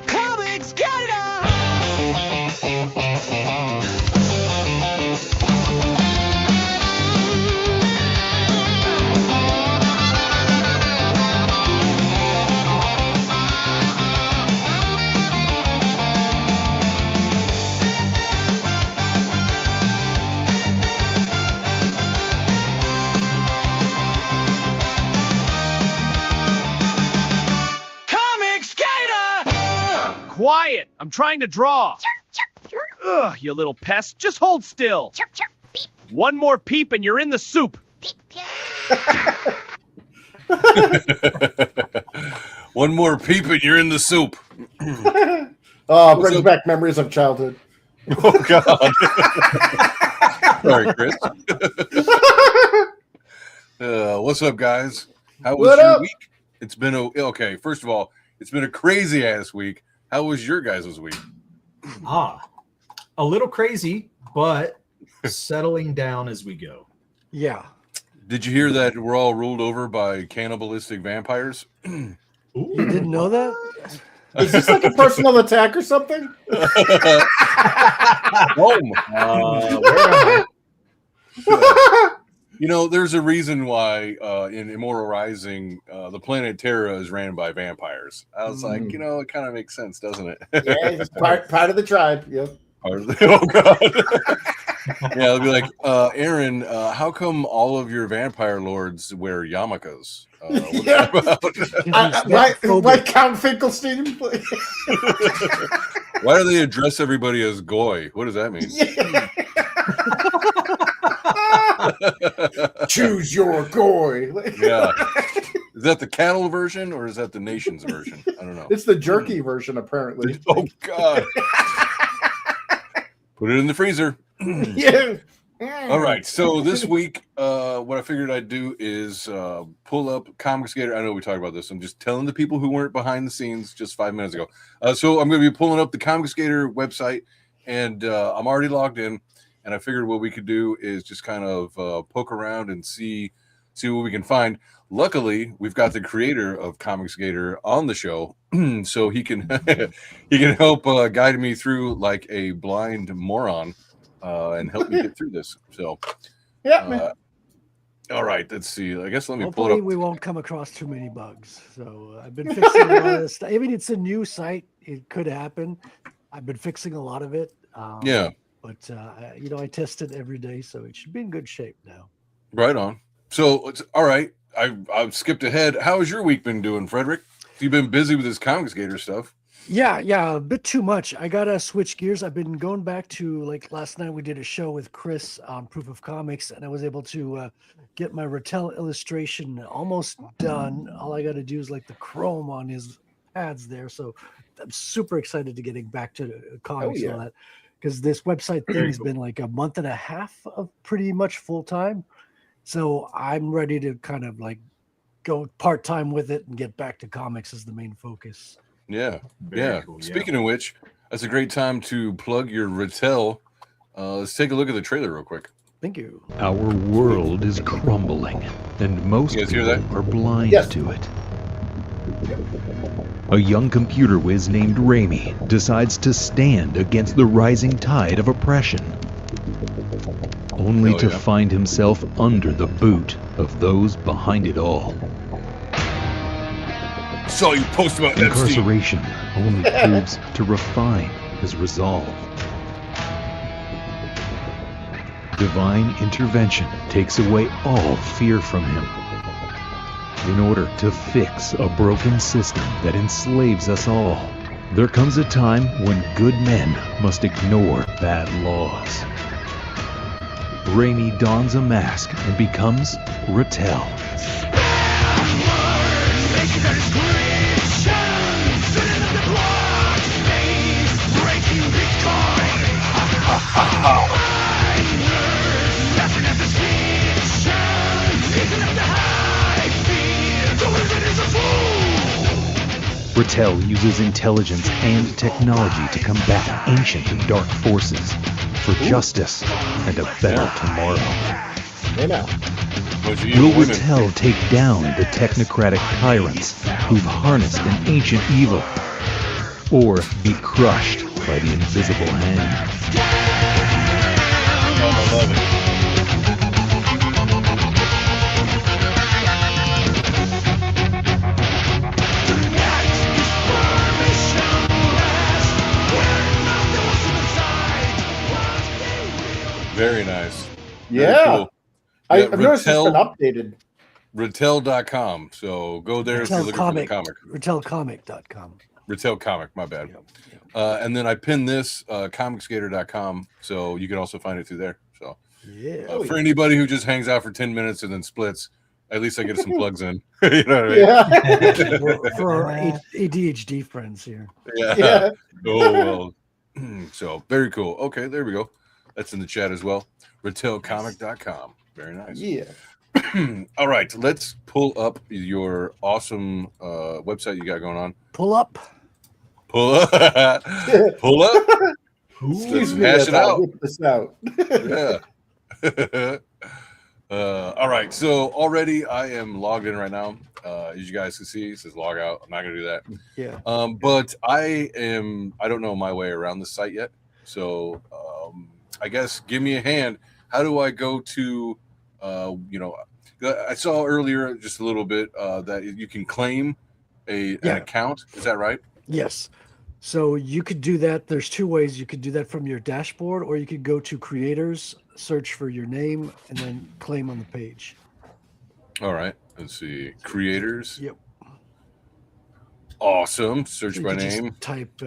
ComicsGator! Quiet! I'm trying to draw. Ugh, you little pest. Just hold still. One more peep and you're in the soup. One more peep and you're in the soup. Oh, brings back memories of childhood. Oh, God. Sorry, Chris. What's up, guys? How was your week? It's been okay. First of all, it's been a crazy ass week. How was your guys' week? A little crazy, but settling down as we go. Yeah. Did you hear that we're all ruled over by cannibalistic vampires? You didn't know that? Is this like a personal attack or something? You know, there's a reason why in Immortal Rising, the planet Terra is ran by vampires. I was like, you know, it kind of makes sense, doesn't it? Yeah, it's part of the tribe. Yep. Oh, God. Yeah, they'll be like, Aaron, how come all of your vampire lords wear yarmulkes? What's that about? Why Count Finkelstein? Why do they address everybody as Goy? What does that mean? Yeah. Choose your goy. Yeah. Is that the cattle version or is that the nation's version? I don't know. It's the jerky version, apparently. Oh, God. Put it in the freezer. Yeah. All right. So this week, what I figured I'd do is pull up ComicsGator. I know we talked about this. I'm just telling the people who weren't behind the scenes just 5 minutes ago. So I'm going to be pulling up the ComicsGator website, and I'm already logged in. And I figured what we could do is just kind of poke around and see what we can find. Luckily, we've got the creator of ComicsGator on the show, so he can help guide me through like a blind moron and help me get through this. So, yeah. All right, let's see. I guess let me Hopefully pull it up. we won't come across too many bugs. So I've been fixing a lot of this stuff. I mean, it's a new site. It could happen. I've been fixing a lot of it. Yeah. But, you know, I test it every day, so it should be in good shape now. Right on. So, it's all right. I've skipped ahead. How has your week been doing, Frederick? You've been busy with this ComicsGator stuff. Yeah, a bit too much. I got to switch gears. I've been going back to, like, last night we did a show with Chris on Proof of Comics, and I was able to get my Rattel illustration almost done. All I got to do is, like, the chrome on his pads there. So I'm super excited to getting back to comics and all that. Because this website thing has been like a month and a half of pretty much full time. So I'm ready to kind of like go part time with it and get back to comics as the main focus. Yeah. Very cool, yeah. Speaking of which, that's a great time to plug your Rattel. Let's take a look at the trailer real quick. Thank you. Our world is crumbling, and most You guys hear people that? are blind Yes. to it. A young computer whiz named Raimi decides to stand against the rising tide of oppression, only to find himself under the boot of those behind it all. Saw you post about Epstein. Incarceration only proves to refine his resolve. Divine intervention takes away all fear from him, in order to fix a broken system that enslaves us all. There comes a time when good men must ignore bad laws. Raimi dons a mask and becomes Rattel. Rattel uses intelligence and technology to combat ancient and dark forces for justice and a better tomorrow. Hey now. Will Rattel take down the technocratic tyrants who've harnessed an ancient evil? Or be crushed by the invisible hand? I love it. Very nice. Very Yeah. cool. I've noticed it's been updated. Rattel.com. So go there if you're looking for the comic. Rattelcomic.com. Rattel Comic, my bad. Yep. And then I pinned this, ComicsGator.com. So you can also find it through there. So Yeah. for anybody who just hangs out for 10 minutes and then splits, at least I get some plugs in. You know what I mean? Yeah. for our ADHD friends here. Yeah. Oh, well. So very cool. Okay, there we go. That's in the chat as well. RattelComic.com. Very nice. Yeah. All right, let's pull up your awesome website you got going on. Pull up. Pull up. Pull up. Excuse me hash as it I out. whip this out. Yeah. All right, so already I am logged in right now. As you guys can see, it says log out. I'm not gonna do that. Yeah. But I don't know my way around the site yet. So I guess give me a hand. How do I go to I saw earlier just a little bit that you can claim an account. Is that right? Yes. So you could do that. There's two ways you could do that from your dashboard, or you could go to creators, search for your name, and then claim on the page. All right. Let's see. Creators. Yep. Awesome. Search So by you could name. just type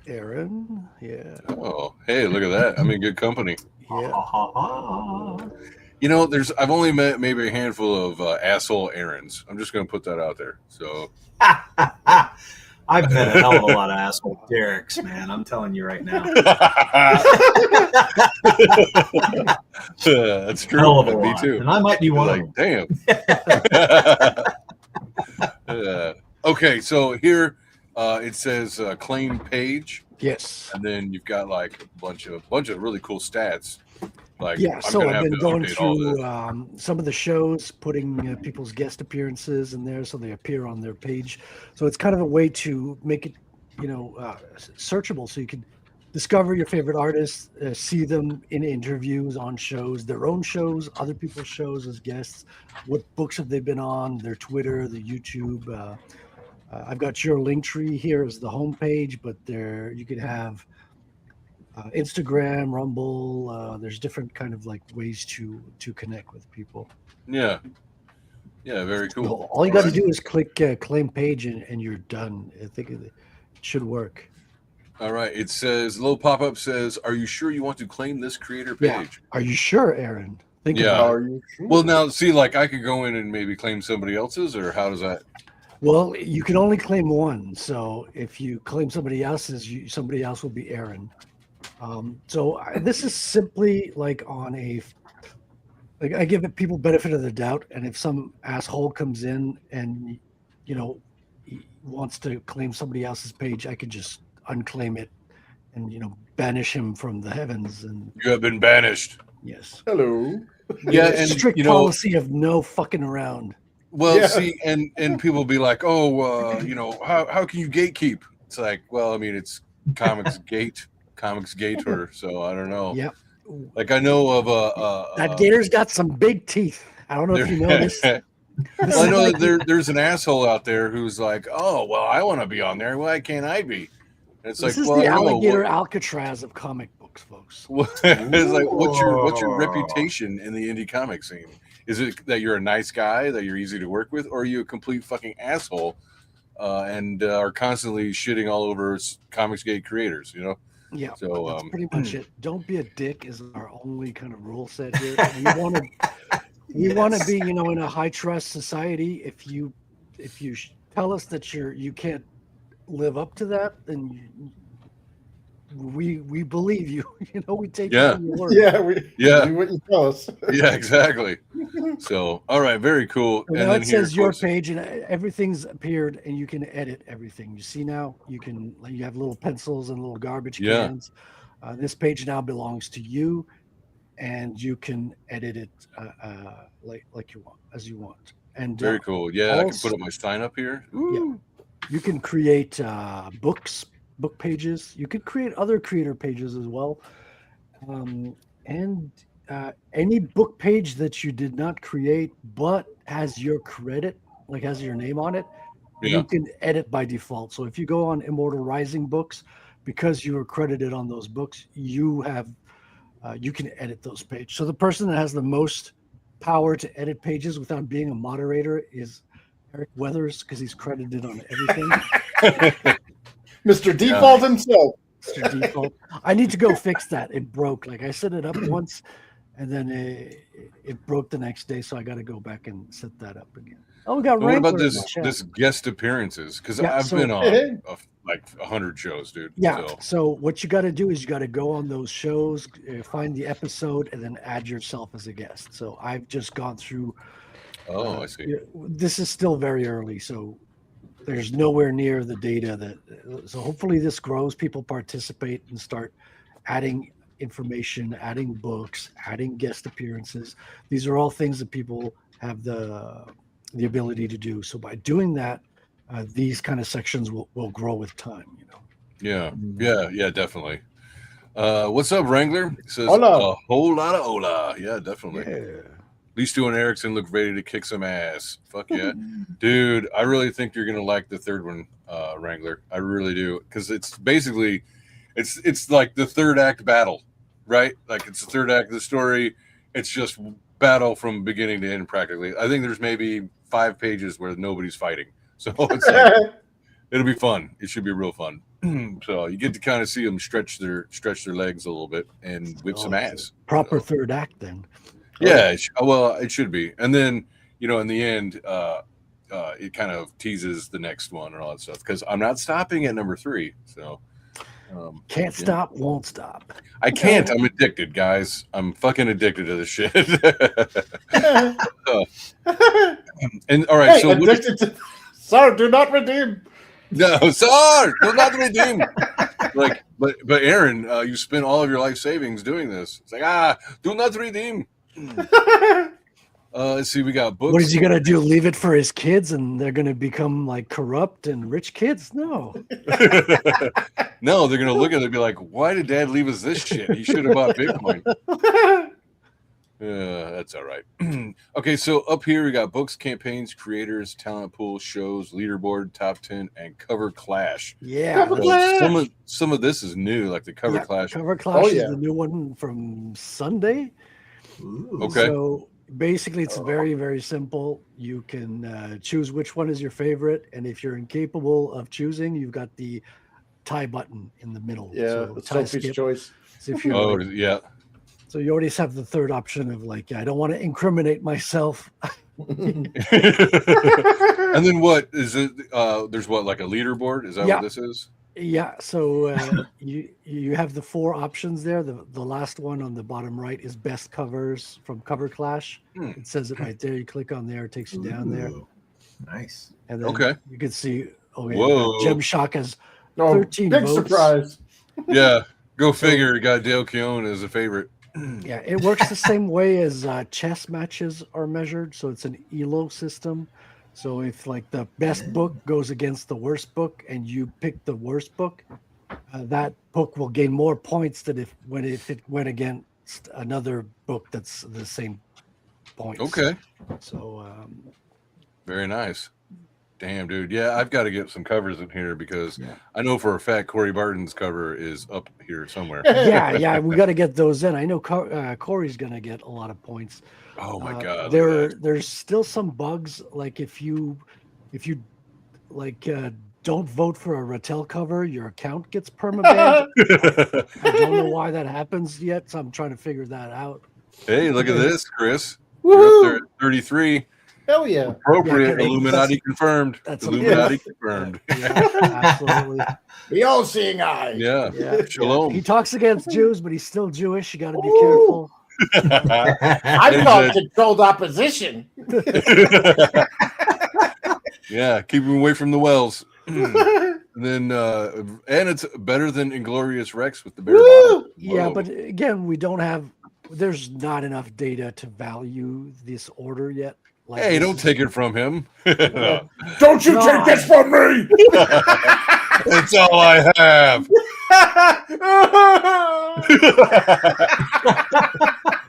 Aaron. Yeah. Oh, hey, look at that. I'm in good company. Yeah. You know, I've only met maybe a handful of asshole errands. I'm just going to put that out there. So I've met a hell of a lot of asshole Derek's, man. I'm telling you right now. That's true. Hell of a Me lot. too. And I might be one of Like, them. damn. Okay, so here it says claim page, Yes. and then you've got like a bunch of really cool stats. Like, Yeah. I'm So gonna I've have been to going update all through this. some of the shows, putting people's guest appearances in there so they appear on their page. So it's kind of a way to make it, searchable, so you can discover your favorite artists, see them in interviews, on shows, their own shows, other people's shows as guests. What books have they been on? Their Twitter, the YouTube. I've got your link tree here as the homepage, but there you could have Instagram, Rumble. There's different kind of like ways to connect with people. Yeah. Yeah, very So cool. all you got to do is click claim page and you're done. I think it should work. All right. It says, little pop-up says, are you sure you want to claim this creator Yeah. page? Are you sure, Aaron? Think Yeah. about it. Are you sure? Well, now, see, like I could go in and maybe claim somebody else's, or how does that? Well, you can only claim one. So if you claim somebody else's, somebody else will be Aaron. This is simply like I give people benefit of the doubt, and if some asshole comes in and he wants to claim somebody else's page, I could just unclaim it and banish him from the heavens. And You have been banished. yes, Hello. Yeah, It's and strict policy of no fucking around. Well, Yeah. see, and people be like, oh, how can you gatekeep? It's like, well, I mean, it's ComicsGator, so I don't know. Yep. Like I know of That gator's got some big teeth. I don't know if you know this. Well, I know that there's an asshole out there who's like, oh, well, I want to be on there. Why can't I be? And it's This like, is well, the I know. alligator Alcatraz of comic books, folks. It's like, what's your reputation in the indie comic scene? Is it that you're a nice guy, that you're easy to work with, or are you a complete fucking asshole and are constantly shitting all over ComicsGate creators? Yeah, So that's pretty much it. Don't be a dick is our only kind of rule set here. We want to be, in a high trust society. If you tell us that you can't live up to that, then we believe you. We take you on your word. Yeah, we Yeah. do what you tell us. Yeah, exactly. So, all right, very cool. So now it says your page, and everything's appeared, and you can edit everything. You see now, you have little pencils and little garbage Yeah. cans. This page now belongs to you. and you can edit it like you want, as you want. And Very cool. Yeah, I can also- put up my sign up here. Yeah. You can create book pages. You could create other creator pages as well. And any book page that you did not create but has your credit, like has your name on it, Yeah. you can edit by default. So if you go on Immortal Rising books, because you are credited on those books, you have you can edit those pages. So the person that has the most power to edit pages without being a moderator is Eric Weathers, because he's credited on everything. Mr. Default himself. Mr. Default. I need to go fix that. It broke. Like I set it up once, and then it broke the next day. So I got to go back and set that up again. Oh, we got. What about Wrangler in the chat. this guest appearances? Because Yeah, I've so- been on like 100 shows, dude. Yeah. So, So what you got to do is you got to go on those shows, find the episode, and then add yourself as a guest. So I've just gone through. I see. This is still very early, so there's nowhere near the data that. So hopefully this grows. People participate and start adding information, adding books, adding guest appearances. These are all things that people have the ability to do. So by doing that, these kind of sections will grow with time. You know. Yeah, definitely. What's up, Wrangler? It says Hola. a whole lot of hola. Yeah, definitely. Yeah. These two and Erickson look ready to kick some ass. Fuck yeah. Dude, I really think you're gonna like the third one, Wrangler. I really do. Because it's basically it's like the third act battle, right? Like it's the third act of the story. It's just battle from beginning to end practically. I think there's maybe 5 pages where nobody's fighting. So it's like it'll be fun. It should be real fun. So you get to kind of see them stretch their legs a little bit and whip some ass. Proper So. third act then. Yeah, it should be. And then, in the end, it kind of teases the next one and all that stuff. Because I'm not stopping at number 3. So Can't stop, won't stop. I can't. I'm addicted, guys. I'm fucking addicted to this shit. And all right, Hey, so addicted to... Sir, do not redeem. no, sir, do not redeem. Like, but Aaron, you spent all of your life savings doing this. It's like, do not redeem. Let's see, we got books. What is he gonna do? Leave it for his kids, and they're gonna become like corrupt and rich kids? No. No, they're gonna look at it and be like, "Why did Dad leave us this shit? He should have bought Bitcoin." Yeah, that's all right. Okay, so up here we got books, campaigns, creators, talent pool, shows, leaderboard, top 10, and cover clash. Yeah. Cover clash. Some of this is new, like the cover clash. Cover Clash yeah. is the new one from Sunday. Okay. So basically, it's very, very simple. You can choose which one is your favorite, and if you're incapable of choosing, you've got the tie button in the middle. Yeah, so the tie Sophie's skip. choice. So if you're Oh, yeah. so you always have the third option of like, I don't want to incriminate myself. And then what is it? There's what, like a leaderboard? Is that Yeah. what this is? Yeah, so you have the 4 options there. The last one on the bottom right is best covers from Cover Clash. It says it right there. You click on there, it takes you down there, Nice. and then Okay. you can see. Oh, yeah, Whoa. Gem Shock has Oh, 13 big votes. surprise. Yeah. Go figure. You got Dale Keown as a favorite. Yeah, it works the same way as chess matches are measured. So it's an ELO system. So if like the best book goes against the worst book, and you pick the worst book, that book will gain more points than if it went against another book that's the same points. Okay. So Very nice. Damn, dude. Yeah, I've got to get some covers in here because Yeah. I know for a fact Corey Barton's cover is up here somewhere. yeah, we got to get those in. I know Corey's gonna get a lot of points. Oh my god. look at There's still some bugs. Like if you like don't vote for a Rattel cover, your account gets permabanned. that. I don't know why that happens yet, so I'm trying to figure that out. Hey, look at this, Chris. You're up there Woohoo! at 33. Hell yeah. Appropriate. Yeah, Illuminati confirmed. That's Illuminati confirmed. Yeah, absolutely. The all-seeing eye. Yeah. Yeah, Shalom. He talks against Jews, but he's still Jewish. You got to be Ooh. careful. I'm called controlled opposition. Yeah, keep him away from the wells. And then and it's better than Inglorious Rex with the bear Woo! bottom. Yeah, Whoa. but again, we don't have there's not enough data to value this order yet. Like, Hey, this don't is- take it from him. Don't you take this from me! That's all I have.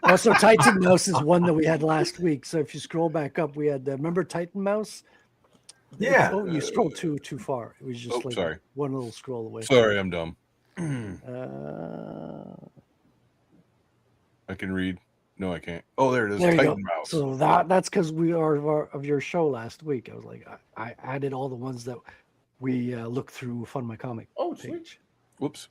Also, Titan Mouse is one that we had last week. So if you scroll back up, we had remember Titan Mouse? Yeah. Oh, you scrolled too far. It was just Oh, like sorry. one little scroll away. Sorry, I'm dumb. I can read. No, I can't. Oh, there it is. There you Titan go. Mouse. So that's because we are of your show last week. I was like, I added all the ones that we looked through Fund My Comic Oh, sweet. page. Whoops.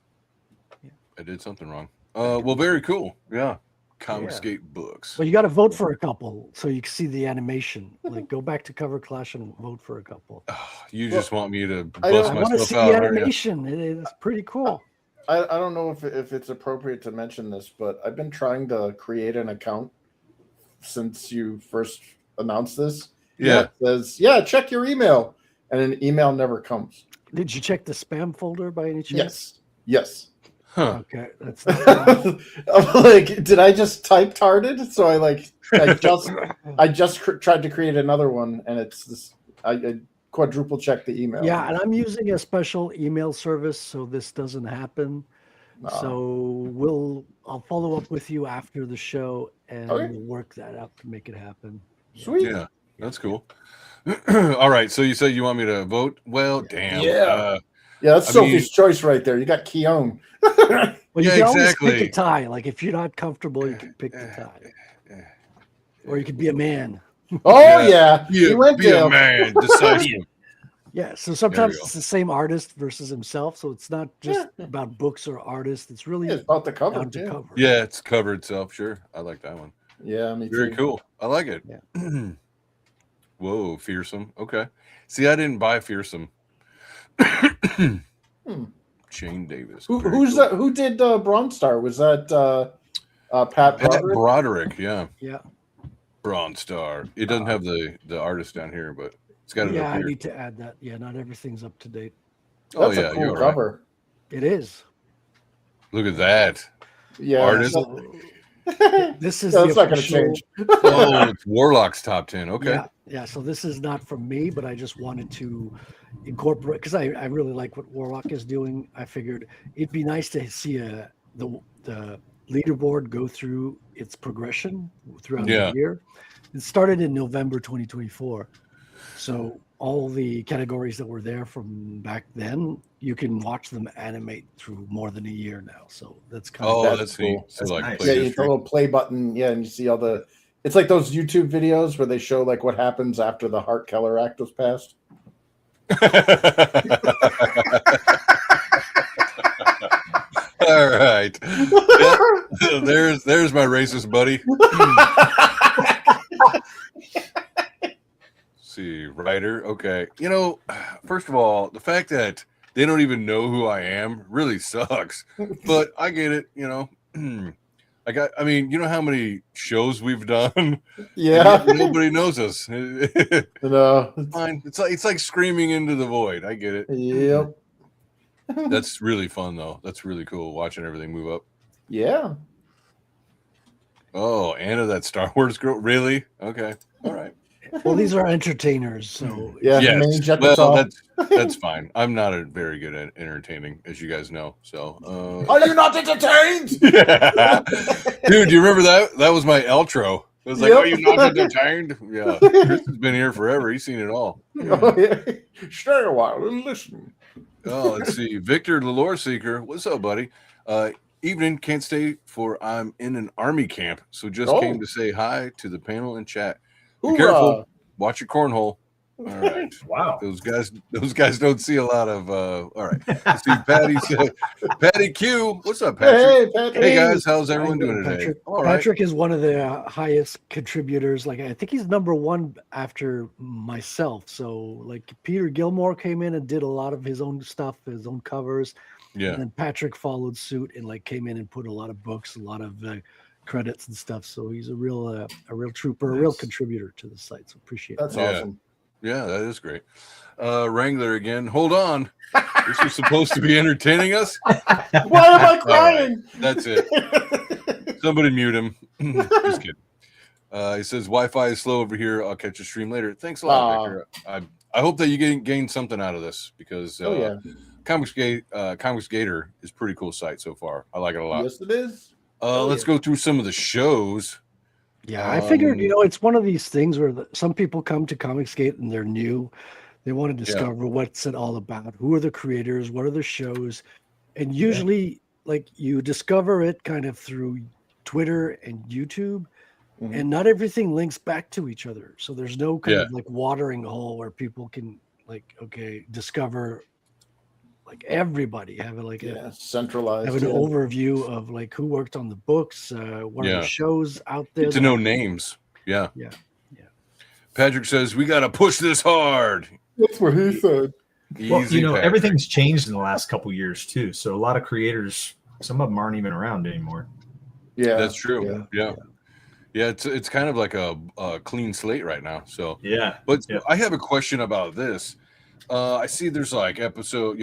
Yeah. I did something wrong. Well, very cool. Yeah. ComicsGate books. Well, you got to vote for a couple so you can see the animation. Like, go back to Cover Clash and vote for a couple. You just want me to I bust I want to myself see out, the aren't you? animation. It is pretty cool. I don't know if it's appropriate to mention this, but I've been trying to create an account since you first announced this. Yeah. It says, yeah, check your email. And an email never comes. Did you check the spam folder by any chance? Yes. Huh. Okay, that's not I'm like, did I just type tarded? So I just tried to create another one, and it's this. I quadruple checked the email. yeah, and I'm using a special email service so this doesn't happen. So I'll follow up with you after the show and Okay. we'll work that out to make it happen. Sweet. Yeah, that's cool. All right. So you said you want me to vote? Well, damn. Yeah. Yeah, that's I Sophie's mean- choice right there. You got Keone. Well, you Yeah, can always exactly. pick a tie. Like if you're not comfortable, you can pick the tie, or you could be a man. Oh yeah, he went be a down. man. Decisive. Yeah. So sometimes go. it's the same artist versus himself. So it's not just about books or artists. It's really Yeah, it's about the cover. down to Yeah. cover. Yeah, it's cover itself. Sure. I like that one. Yeah, me Very too. cool. I like it. Yeah. Whoa, fearsome. Okay. See, I didn't buy fearsome. Shane Davis. Very Who's cool. that? Who did Bronze Star? Was that Pat Pat Broderick? Broderick, yeah. Yeah. Bronze Star. It doesn't have the artist down here, but it's got it Yeah, up I here. need to add that. Yeah, not everything's up to date. Oh That's yeah, a cool you're right. cover. It is. Look at that. Yeah, Artist. So this is that's the not going to official- change. Oh, it's Warlock's top 10. Okay. Yeah, yeah. So this is not from me, but I just wanted to incorporate because I really like what Warlock is doing. I figured it'd be nice to see the leaderboard go through its progression throughout Yeah. the year. It started in November 2024, so all the categories that were there from back then, you can watch them animate through more than a year now. So that's kind Oh, of that's cool. neat. So That's like nice. play Yeah, you hit the history. little play button. Yeah, and you see all the. It's like those YouTube videos where they show like what happens after the Hart Keller Act was passed. All right. Yeah. There's my racist buddy. See, writer. Okay. You know, first of all, the fact that they don't even know who I am really sucks. But I get it, you know. I mean, you know how many shows we've done? Yeah, Nobody knows us. It's no. fine. It's like screaming into the void. I get it. Yep. That's really fun though. That's really cool watching everything move up. Yeah. Oh, Anna, that Star Wars girl. Really? Okay. All right. well, these are entertainers, so Yeah. Yes. Main jet Well, top. that's fine. I'm not a very good at entertaining, as you guys know. So, Are you not entertained? yeah. Dude, do you remember that? That was my outro. It was like, Yep. "Are you not entertained?" Yeah, Chris has been here forever. He's seen it all. Oh, yeah. Stay a while and listen. Oh, let's see. Victor, the lore seeker. What's up, buddy? Evening, can't stay for I'm in an army camp, so just Oh. came to say hi to the panel and chat. Be Hoorah. careful. Watch your cornhole. All right. Wow. Those guys don't see a lot of all right. Let's see Patty Q. What's up, Patrick? Hey, Patrick. Hey guys, how's everyone doing today? Patrick, All right. Patrick is one of the highest contributors. Like I think he's number one after myself. So like Peter Gilmore came in and did a lot of his own stuff, his own covers. Yeah. And then Patrick followed suit and like came in and put a lot of books, a lot of credits and stuff. So he's a real trooper, a real contributor to the site. So appreciate That's it. Yeah. awesome. Yeah, that is great. Wrangler again. Hold on. This was supposed to be entertaining us. Why am I crying? That's it. Somebody mute him. Just kidding. He says Wi-Fi is slow over here. I'll catch a stream later. Thanks a lot, Victor. I hope that you gain something out of this because ComicsGator is a pretty cool site so far. I like it a lot. Yes, it is. Let's go through some of the shows. Yeah, I figured, it's one of these things where some people come to ComicsGate and they're new. They want to discover what's it all about. Who are the creators? What are the shows? And usually, like, you discover it kind of through Twitter and YouTube, and not everything links back to each other. So there's no kind of like watering hole where people can discover like everybody have centralized, have an overview of like who worked on the books, what are the shows out there. Get to know names. Yeah. Patrick says we got to push this hard. That's what he said. Easy, well, everything's changed in the last couple of years too. So a lot of creators, some of them aren't even around anymore. Yeah, that's true. Yeah. It's kind of like a clean slate right now. So but I have a question about this. I see there's like episode,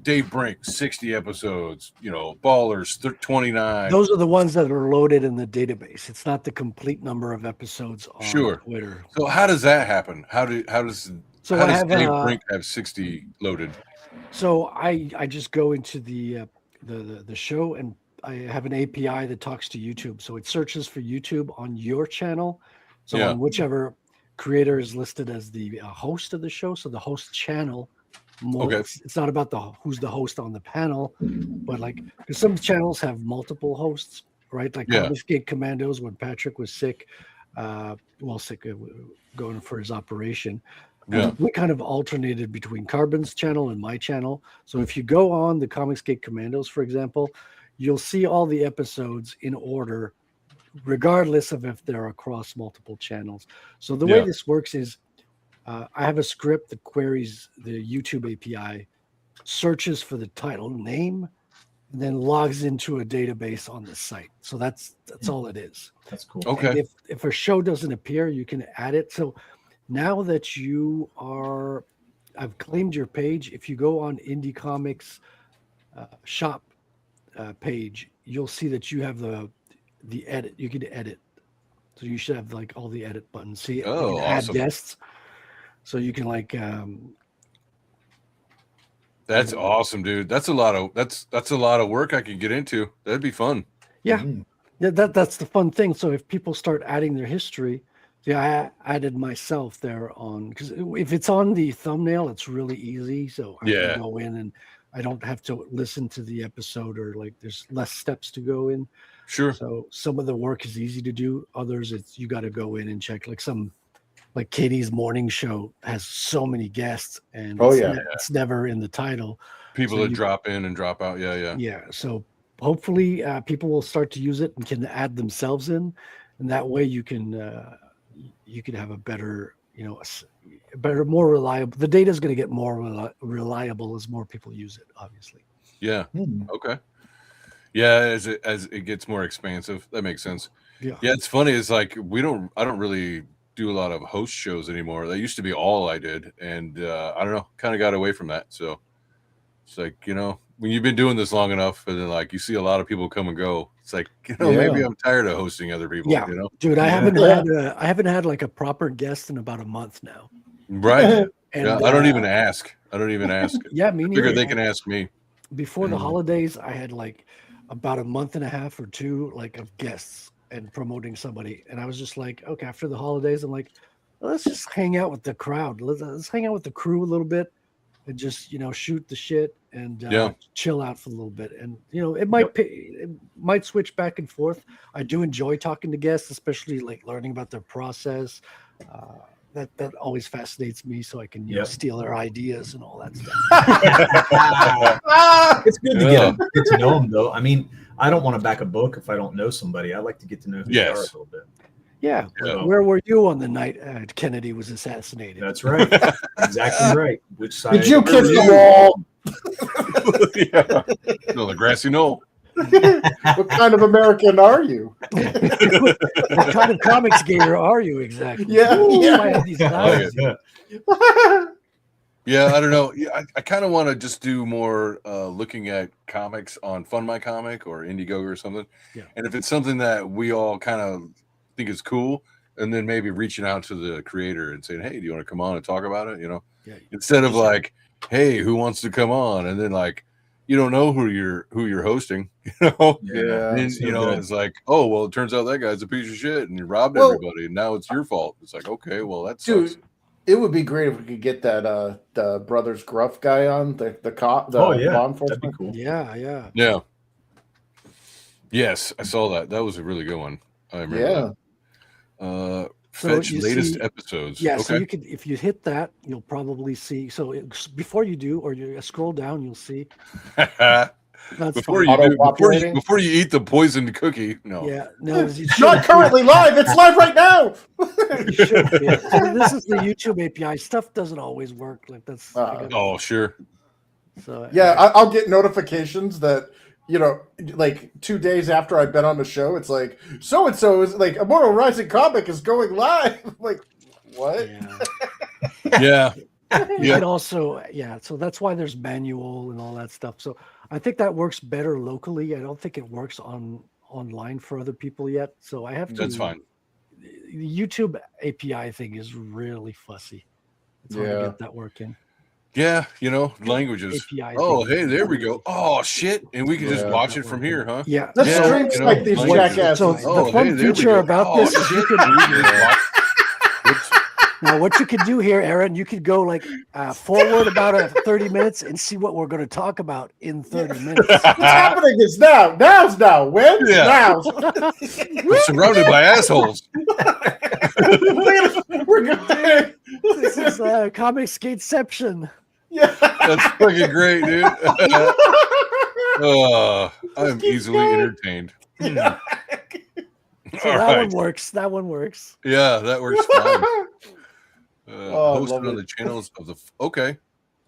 Dave Brink 60 episodes. Ballers 29. Those are the ones that are loaded in the database. It's not the complete number of episodes on Twitter. So how does that happen? How does Dave Brink have 60 loaded? So I just go into the show, and I have an API that talks to YouTube. So it searches for YouTube on your channel. So on whichever creator is listed as the host of the show. So the host channel. It's not about who's the host on the panel, but like, because some channels have multiple hosts, right? Like ComicsGate Commandos, when Patrick was sick, going for his operation. We kind of alternated between Carbon's channel and my channel. So if you go on the ComicsGate Commandos, for example, you'll see all the episodes in order, regardless of if they're across multiple channels. So the way this works is I have a script that queries the YouTube API, searches for the title name, and then logs into a database on the site. So that's all it is. That's cool. Okay. And if a show doesn't appear, you can add it. So now that I've claimed your page, if you go on Indie Comics shop page, you'll see that you have the edit. You can edit. So you should have like all the edit buttons. See, you can add guests. So you can that's awesome, dude. That's a lot of work I could get into. That'd be fun. Yeah. That's the fun thing. So if people start adding their history, I added myself there because if it's on the thumbnail, it's really easy. So I can go in and I don't have to listen to the episode, or like there's less steps to go in. Sure. So some of the work is easy to do. Others, you got to go in and check. Like Katie's morning show has so many guests, and it's never in the title. People that drop in and drop out. Yeah. So hopefully people will start to use it and can add themselves in, and that way you can have a better, more reliable. The data is going to get more reliable as more people use it, obviously. Yeah. Okay. Yeah, as it gets more expansive, that makes sense. Yeah. It's funny. It's like I don't really do a lot of host shows anymore. That used to be all I did, and I don't know, kind of got away from that. So it's like, when you've been doing this long enough, and then like you see a lot of people come and go, it's like, maybe I'm tired of hosting other people. Dude, I haven't had like a proper guest in about a month now. Right. And I don't even ask. Yeah, me neither. Figure they can ask me. Before the holidays, I had like about a month and a half or two like of guests and promoting somebody, and I was just like, okay, after the holidays, I'm like, let's just hang out with the crowd. Let's hang out with the crew a little bit and just shoot the shit and chill out for a little bit. And it might switch back and forth. I do enjoy talking to guests, especially like learning about their process. That always fascinates me, so I can steal their ideas and all that stuff. It's good to get to know them, though. I mean, I don't want to back a book if I don't know somebody. I like to get to know who they are a little bit. Yeah. Where were you on the night Kennedy was assassinated? That's right. Exactly right. Which side? Did you kiss the wall? No, the grassy knoll. What kind of American are you? What kind of ComicsGator are you exactly? Yeah. I have these guys. Yeah, I don't know. Yeah, I kind of want to just do more looking at comics on Fund My Comic or Indiegogo or something. Yeah. And if it's something that we all kind of think is cool, and then maybe reaching out to the creator and saying, "Hey, do you want to come on and talk about it?" You know, Yeah. instead of like, "Hey, who wants to come on?" And then like, you don't know who you're hosting. You know, Yeah. and so you know, good. it's like, oh well, it turns out that guy's a piece of shit and he robbed Well- everybody, and now it's your fault. It's like, okay, well, that Dude, sucks. it would be great if we could get that the Brothers Gruff guy on the cop the Oh yeah, law that'd be enforcement. cool. Yeah. Yeah. Yes, I saw that. That was a really good one. I remember that. So Fetch you latest see- episodes. Yeah, so Okay. you could, if you hit that, you'll probably see. So before you do, or you scroll down, you'll see. That's before fine. you do, Auto-populating? before you eat the poisoned cookie. No. Yeah, no, you Not shouldn't. currently live. It's live right now. You shouldn't be. So this is the YouTube API. Stuff doesn't always work. Like that's. I gotta- Oh, sure. So Yeah, I'll get notifications that, you know, like 2 days after I've been on the show, it's like, so and so is like Immortal Rising comic is going live. I'm like, what? Yeah. Yeah. You Yeah. can also, so that's why there's manual and all that stuff. So I think that works better locally. I don't think it works online for other people yet. So I have to. That's fine. The YouTube API thing is really fussy. It's hard to Yeah. get that working. Yeah, you know, languages. API Oh, thing. hey, there we go. Oh shit. And we can just Yeah. watch it from here, huh? Yeah. Let's Yeah, stream you know, like these languages. jackasses. So Oh, the one hey, there we feature go. about Oh, this is you shit. could, We can just watch- Whoops. now what you could do here, Aaron, you could go like forward about 30 minutes and see what we're going to talk about in 30 minutes. What's happening is now. Now's now. When? Yeah. Now. We're surrounded by assholes. We're going. This is ComicsGateception. Yeah. That's fucking great, dude. I'm easily entertained. So All that right. one works. That one works. Yeah, that works fine. Oh, I love Hosted on it. the channels of the. Okay.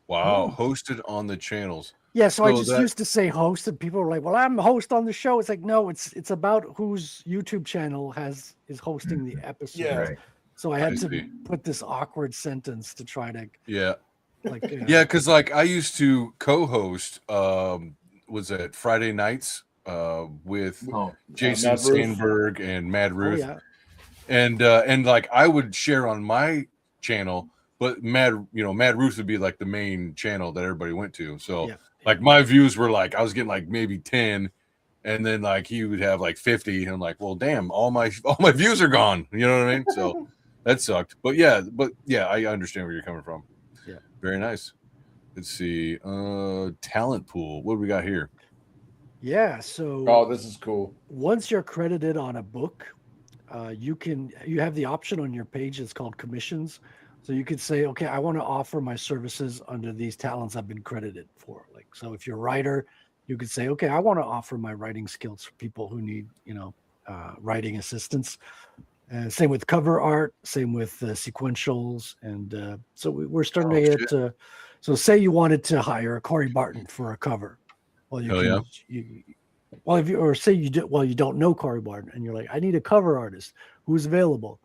Wow. Hosted on the channels. Yeah, so I So just that- used to say host, and people were like, "Well, I'm a host on the show." It's like, no, it's about whose YouTube channel is hosting the episode. Yeah. Right. So I had I to see. put this awkward sentence to try to Yeah. like. Yeah, because like I used to co-host was it Friday nights with Oh, Jason Mad Ruth. Sandberg and Mad Oh, Ruth. yeah. And like I would share on my channel, but Mad Ruth would be like the main channel that everybody went to. So Yeah. like my views were like I was getting like maybe 10, and then like he would have like 50, and I'm like, well, damn, all my views are gone. You know what I mean? So that sucked. But yeah, I understand where you're coming from. Yeah. Very nice. Let's see. Talent pool. What do we got here? Yeah. So Oh, this is cool. once you're credited on a book, you have the option on your page. It's called commissions. So you could say, okay, I want to offer my services under these talents I've been credited for. Like, so if you're a writer, you could say, okay, I want to offer my writing skills for people who need, writing assistance. Same with cover art, same with sequentials. And so we're starting to Oh, get, so say you wanted to hire Corey Barton for a cover. Well, you Oh, can, yeah. if you, or say you you don't know Corey Barton and you're like, I need a cover artist who's available.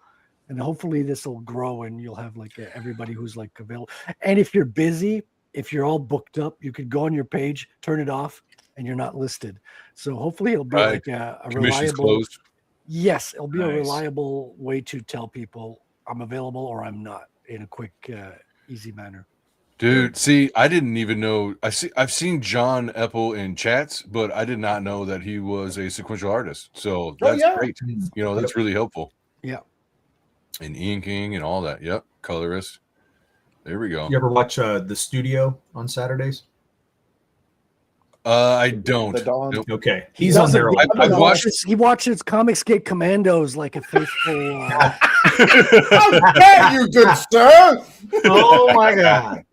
And hopefully this will grow and you'll have like everybody who's like available. And if you're busy, if you're all booked up, you could go on your page, turn it off, and you're not listed. So hopefully it'll be Right. like a Commission's reliable. closed. Yes, it'll be a Nice. reliable way to tell people I'm available or I'm not in a quick, easy manner. Dude, see, I didn't even know. I've seen John Epple in chats, but I did not know that he was a sequential artist. So that's yeah. great. You know, that's really helpful. Yeah. And inking and all that. Yep. Colorist. There we go. You ever watch The Studio on Saturdays? I don't. The Dawn. Nope. Okay, he's on there. I've watched. He watches ComicsGate Commandos like a faithful. How dare you, good sir? Oh my god!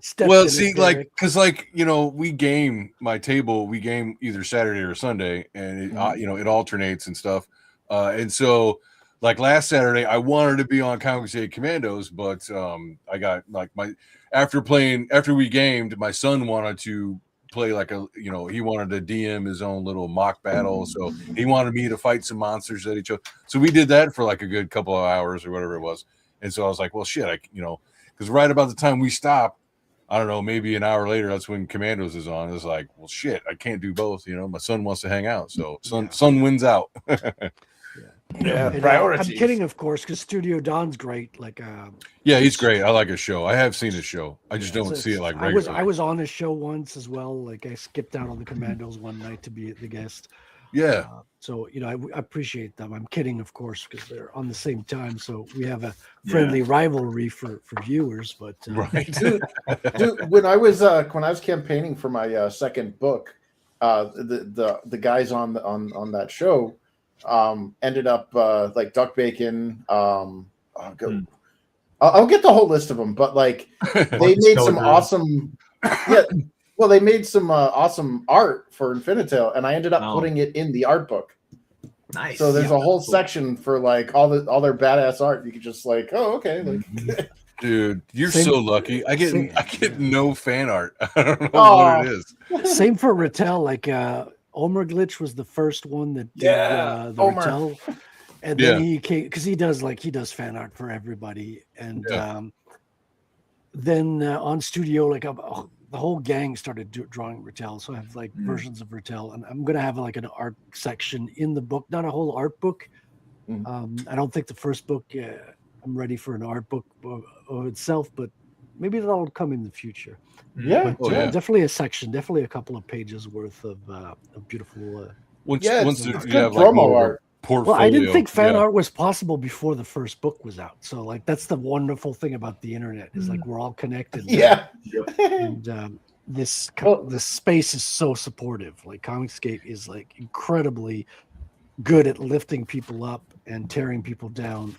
stepped Well, in see, it, like, Derek. because, like, we game my table. We game either Saturday or Sunday, and it, it alternates and stuff. And so, like last Saturday, I wanted to be on ComicsGate Commandos, but I got like after we gamed, my son wanted to play like he wanted to DM his own little mock battle, so he wanted me to fight some monsters at each other. So we did that for like a good couple of hours or whatever it was. And so I was like, well, shit, because right about the time we stop, I don't know, maybe an hour later, that's when Commandos is on. It's like, well, shit, I can't do both. You know, my son wants to hang out, so son wins out. Yeah, And, priorities. I'm kidding, of course, because Studio Don's great. Like, Yeah, he's great. I like his show. I have seen his show. I just don't so see it like I regularly. was on his show once as well. Like, I skipped out on the Commandos one night to be the guest. Yeah. So I appreciate them. I'm kidding, of course, because they're on the same time. So we have a friendly rivalry for viewers. But Right. dude, when I was campaigning for my second book, the guys on that show ended up like Duck Bacon. I'll get the whole list of them, but like they made some awesome. Yeah, well, they made some awesome art for Infinitale, and I ended up putting it in the art book. Nice. So there's a whole section for like all their badass art. You could just like, oh, okay, like. Dude, you're Same- so lucky. I get no fan art. I don't know Aw. what it is. same for Rattel. Like Omer Glitch was the first one that did the Omer. Rattel, and then he came because he does fan art for everybody, and then on Studio the whole gang started drawing Rattel. So I have like versions of Rattel, and I'm gonna have like an art section in the book, not a whole art book. I don't think the first book I'm ready for an art book of itself, but maybe that'll come in the future. Yeah, But, definitely a section, definitely a couple of pages worth of beautiful. Once it's you good have like promo more art. portfolio. Well, I didn't think fan art was possible before the first book was out. So like that's the wonderful thing about the internet is like we're all connected. Yeah. And this space is so supportive. Like ComicsGate is like incredibly good at lifting people up and tearing people down.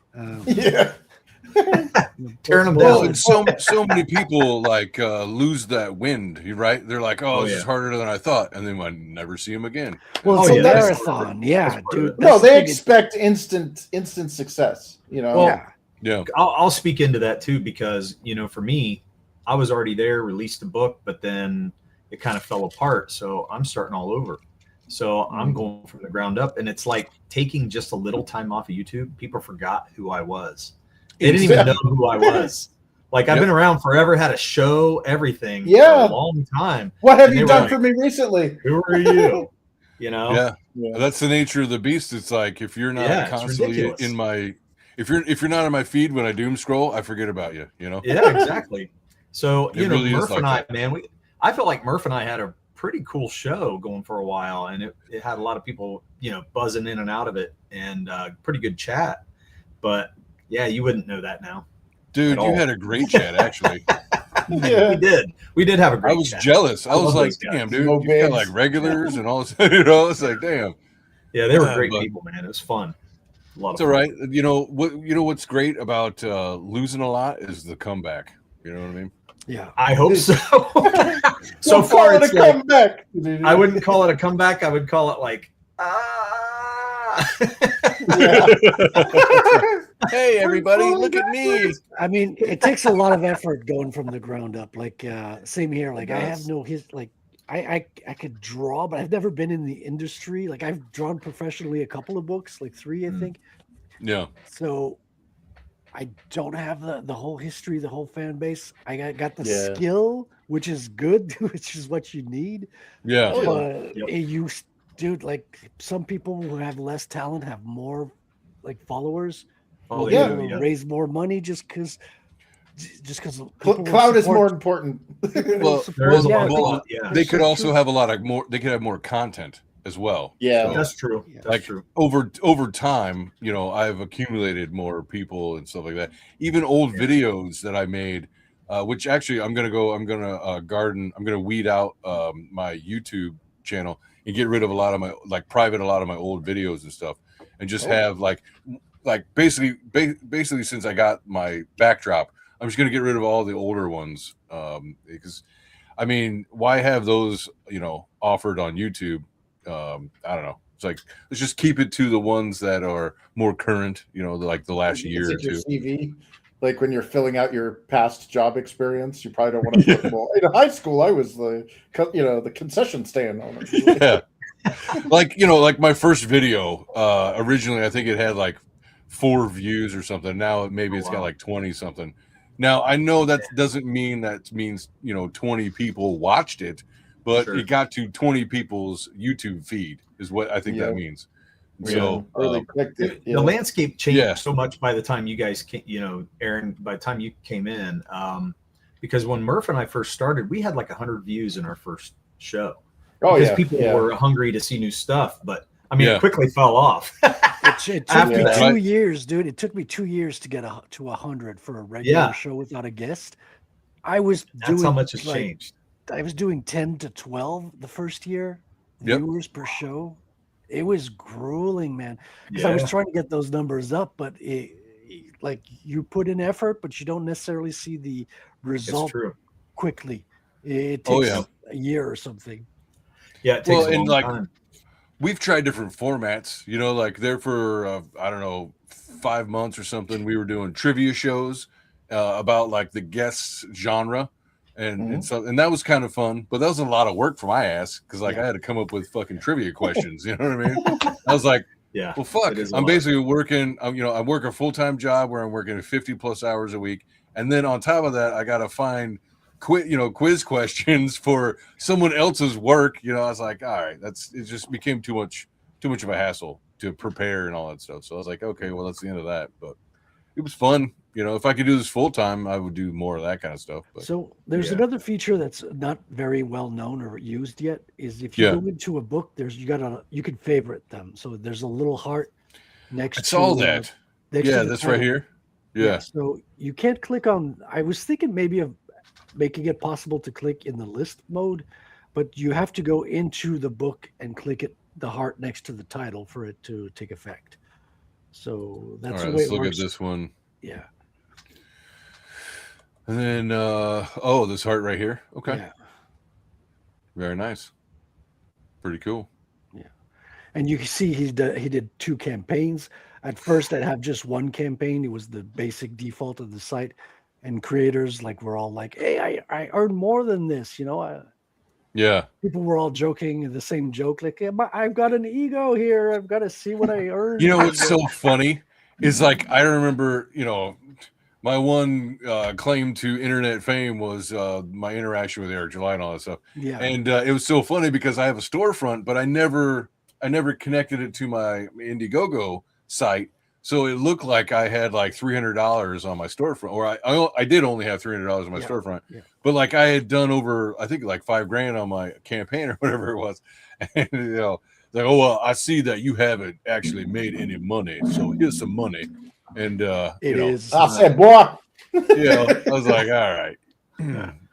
Tearing them Well, down. and so many people like lose that wind, right? They're like, "Oh, this is harder than I thought," and then I never see them again. Well, it's a that's marathon, dude. No, That's the they thing, expect instant success. You know. Well, Yeah, I'll speak into that too, because for me, I was already there, released the book, but then it kind of fell apart. So I'm starting all over. So I'm going from the ground up, and it's like taking just a little time off of YouTube. People forgot who I was. They didn't even know who I was. Like I've been around forever, had a show, everything for a long time. What have And you they were done like, for me recently? Who are you? Yeah. That's the nature of the beast. It's like if you're not constantly in my, if you're not on my feed when I doom scroll, I forget about you. Yeah, exactly. So It really is Murph like and I, that. man, I felt like Murph and I had a pretty cool show going for a while, and it had a lot of people, buzzing in and out of it, and pretty good chat. But yeah, you wouldn't know that now. Dude, you had a great chat actually. We did have a great I was chat. jealous. I was love like, those guys. damn, dude, No you got babes. like regulars and all this. It's like, damn. Yeah, they were great but- people, man. It was fun. A lot It's of all fun. right. What's great about losing a lot is the comeback. You know what I mean? Yeah. I hope so. So Don't far, call it it's a like, comeback. I wouldn't call it a comeback. I would call it like, Hey, everybody, look at me. I mean, it takes a lot of effort going from the ground up. Like same here. Like I have no I could draw, but I've never been in the industry. Like I've drawn professionally a couple of books, like 3, I think. Yeah. So I don't have the whole history, the whole fan base. I got the Yeah. skill, which is good, which is what you need. Yeah. But dude, like some people who have less talent have more like followers. Oh, Yeah. They'll raise more money just because Cloud is more important. Well, There is a Yeah, lot. people- Yeah, they could also have a lot of more. They could have more content as well. Yeah. that's true. Yeah. That's Like true. over time, I've accumulated more people and stuff like that. Even old videos that I made, which actually I'm gonna weed out my YouTube channel and get rid of a lot of my a lot of my old videos and stuff, and just have basically since I got my backdrop, I'm just gonna get rid of all the older ones because I mean, why have those offered on YouTube? I don't know. It's like let's just keep it to the ones that are more current. Like the last year or It's your two. CV. Like when you're filling out your past job experience, you probably don't want to put, well, in high school, I was the concession stand owner. Yeah. like my first video, originally I think it had like 4 views or something. Now maybe it's got like 20 something. Now I know that doesn't mean that means 20 people watched it, but Sure. it got to 20 people's YouTube feed is what I think that means. So Or they clicked it. The landscape changed Yeah. so much by the time you guys came, Aaron, by the time you came in, because when Murph and I first started, we had like 100 views in our first show. Oh Because yeah, people yeah. were hungry to see new stuff, but I mean, Yeah. it quickly fell off. It took After me that. 2 years, dude. It took me 2 years to get to 100 for a regular show without a guest. I was That's doing how much has like, changed. I was doing 10 to 12 the first year, Yep. viewers per show. It was grueling, man. Because I was Yeah. trying to get those numbers up, but like you put in effort, but you don't necessarily see the It's result true. quickly. It takes Oh, yeah. a year or something. Yeah, it takes Well, a long and, like, time. we've tried different formats, like there for I don't know 5 months or something. We were doing trivia shows about like the guests genre, and that was kind of fun. But that was a lot of work for my ass because I had to come up with fucking trivia questions. You know what I mean? I was like, Yeah. well, fuck. it is a I'm lot. basically working. I work a full time job where I'm working 50 plus hours a week, and then on top of that, I got to find quiz questions for someone else's work. I was like, all right, it just became too much of a hassle to prepare and all that stuff. So I was like, okay, well, that's the end of that. But it was fun. If I could do this full time, I would do more of that kind of stuff. But So there's Yeah. another feature that's not very well known or used yet. Is if you Yeah. go into a book, you can favorite them. So there's a little heart next I to saw that. next to Yeah, the that's right title. here. Yeah. So you can't click on. I was thinking maybe of making it possible to click in the list mode, but you have to go into the book and click the heart next to the title for it to take effect. So that's All the right, way let's it look works. at this one. Yeah. And then, this heart right here. Okay. Yeah. Very nice. Pretty cool. And you can see he did 2 campaigns. At first, I'd have just one campaign. It was the basic default of the site, and creators were all like, "Hey, I earned more than this," Yeah. People were all joking the same joke, like, "Yeah, I've got an ego here. I've got to see what I earned." What's so funny is like I remember, my one claim to internet fame was my interaction with Eric July and all that stuff. Yeah. And it was so funny because I have a storefront, but I never connected it to my Indiegogo site, so it looked like I had like $300 on my storefront, or I did only have $300 on my storefront, but like I had done over I think like $5,000 on my campaign or whatever it was, and like, oh well, I see that you haven't actually made any money, so here's some money, and It is. I said, boy. I was like, all right.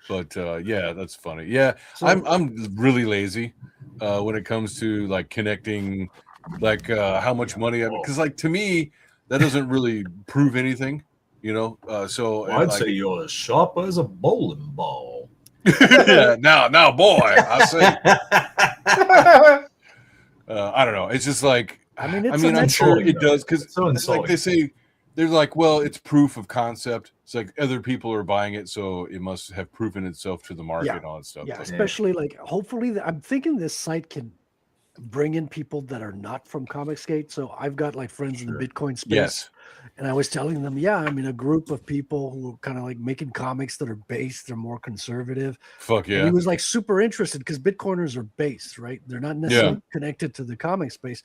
But that's funny. Yeah, So- I'm really lazy when it comes to like connecting, like how much money, because like to me that doesn't really prove anything, So I'd like, say you're as sharp as a bowling ball. yeah, now, boy, I say, I don't know. It's just like, I mean, it's I'm sure insulting, it does because So it's like insulting. they say. They're like, well, it's proof of concept. It's like other people are buying it, so it must have proven itself to the market and all that stuff. Yeah, But- especially hopefully I'm thinking this site can bring in people that are not from ComicsGate. So I've got friends in the Bitcoin space. Yes. And I was telling them, a group of people who are kind of making comics that are based, they're more conservative. Fuck And yeah. he was super interested because Bitcoiners are based, right? They're not necessarily connected to the comic space.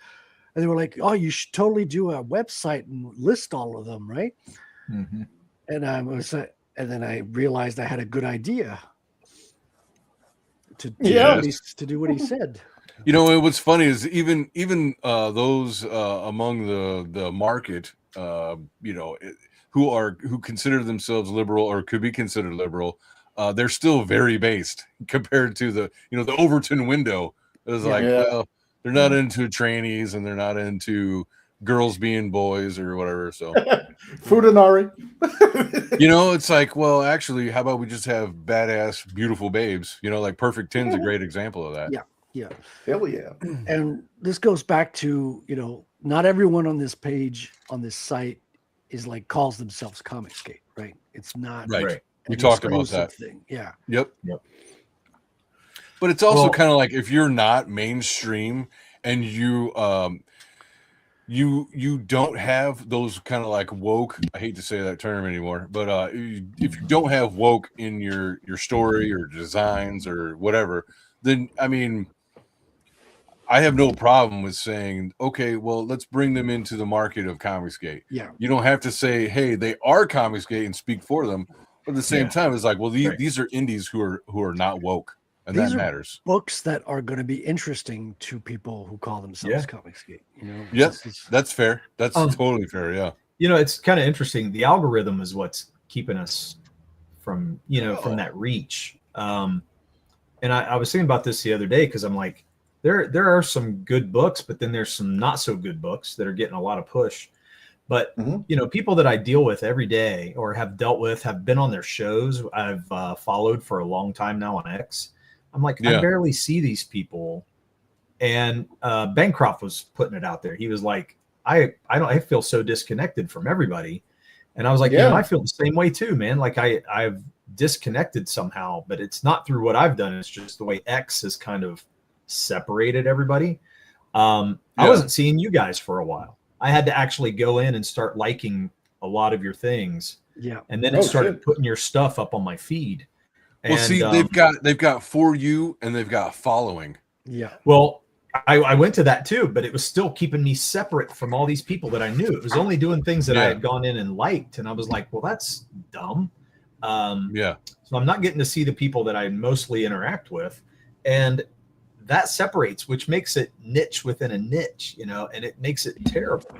And they were like, "Oh, you should totally do a website and list all of them, right?" Mhm. And and then I realized I had a good idea to do what he said. What's funny is even those among the market, who consider themselves liberal or could be considered liberal, they're still very based compared to the Overton window. It was well, they're not into trainees and they're not into girls being boys or whatever. So Fudanari. it's like, well, actually, how about we just have badass, beautiful babes? Like Perfect 10's a great example of that. Yeah. Hell yeah. And this goes back to, not everyone on this page, on this site is calls themselves ComicsGate, right? It's not Right. We an talked about exclusive that. thing. Yeah. Yep. But it's also Well- kind of like if you're not mainstream and you you don't have those kind of like woke, I hate to say that term anymore, but if you don't have woke in your story or designs or whatever, then I mean, I have no problem with saying, okay, well, let's bring them into the market of ComicsGate. Yeah. You don't have to say, hey, they are ComicsGate and speak for them, but at the same time, it's like, well, these are indies who are not woke, and These that are matters. Books that are going to be interesting to people who call themselves ComicsGate. You know, Yes, that's fair. That's totally fair. Yeah. You know, it's kind of interesting. The algorithm is what's keeping us from, from that reach. And I was thinking about this the other day because I'm like, there are some good books, but then there's some not so good books that are getting a lot of push. But people that I deal with every day or have dealt with, have been on their shows, I've followed for a long time now on X. I'm like, I barely see these people. And Bancroft was putting it out there. He was like, I feel so disconnected from everybody. And I was like, I feel the same way too, man. Like I've disconnected somehow, but it's not through what I've done. It's just the way X has kind of separated everybody. I wasn't seeing you guys for a while. I had to actually go in and start liking a lot of your things. Yeah. And then it started putting your stuff up on my feed. Well, and, see, they've got for you and they've got following. Yeah. Well, I went to that too, but it was still keeping me separate from all these people that I knew. It was only doing things that I had gone in and liked. And I was like, well, that's dumb. So I'm not getting to see the people that I mostly interact with. And that separates, which makes it niche within a niche, and it makes it terrible.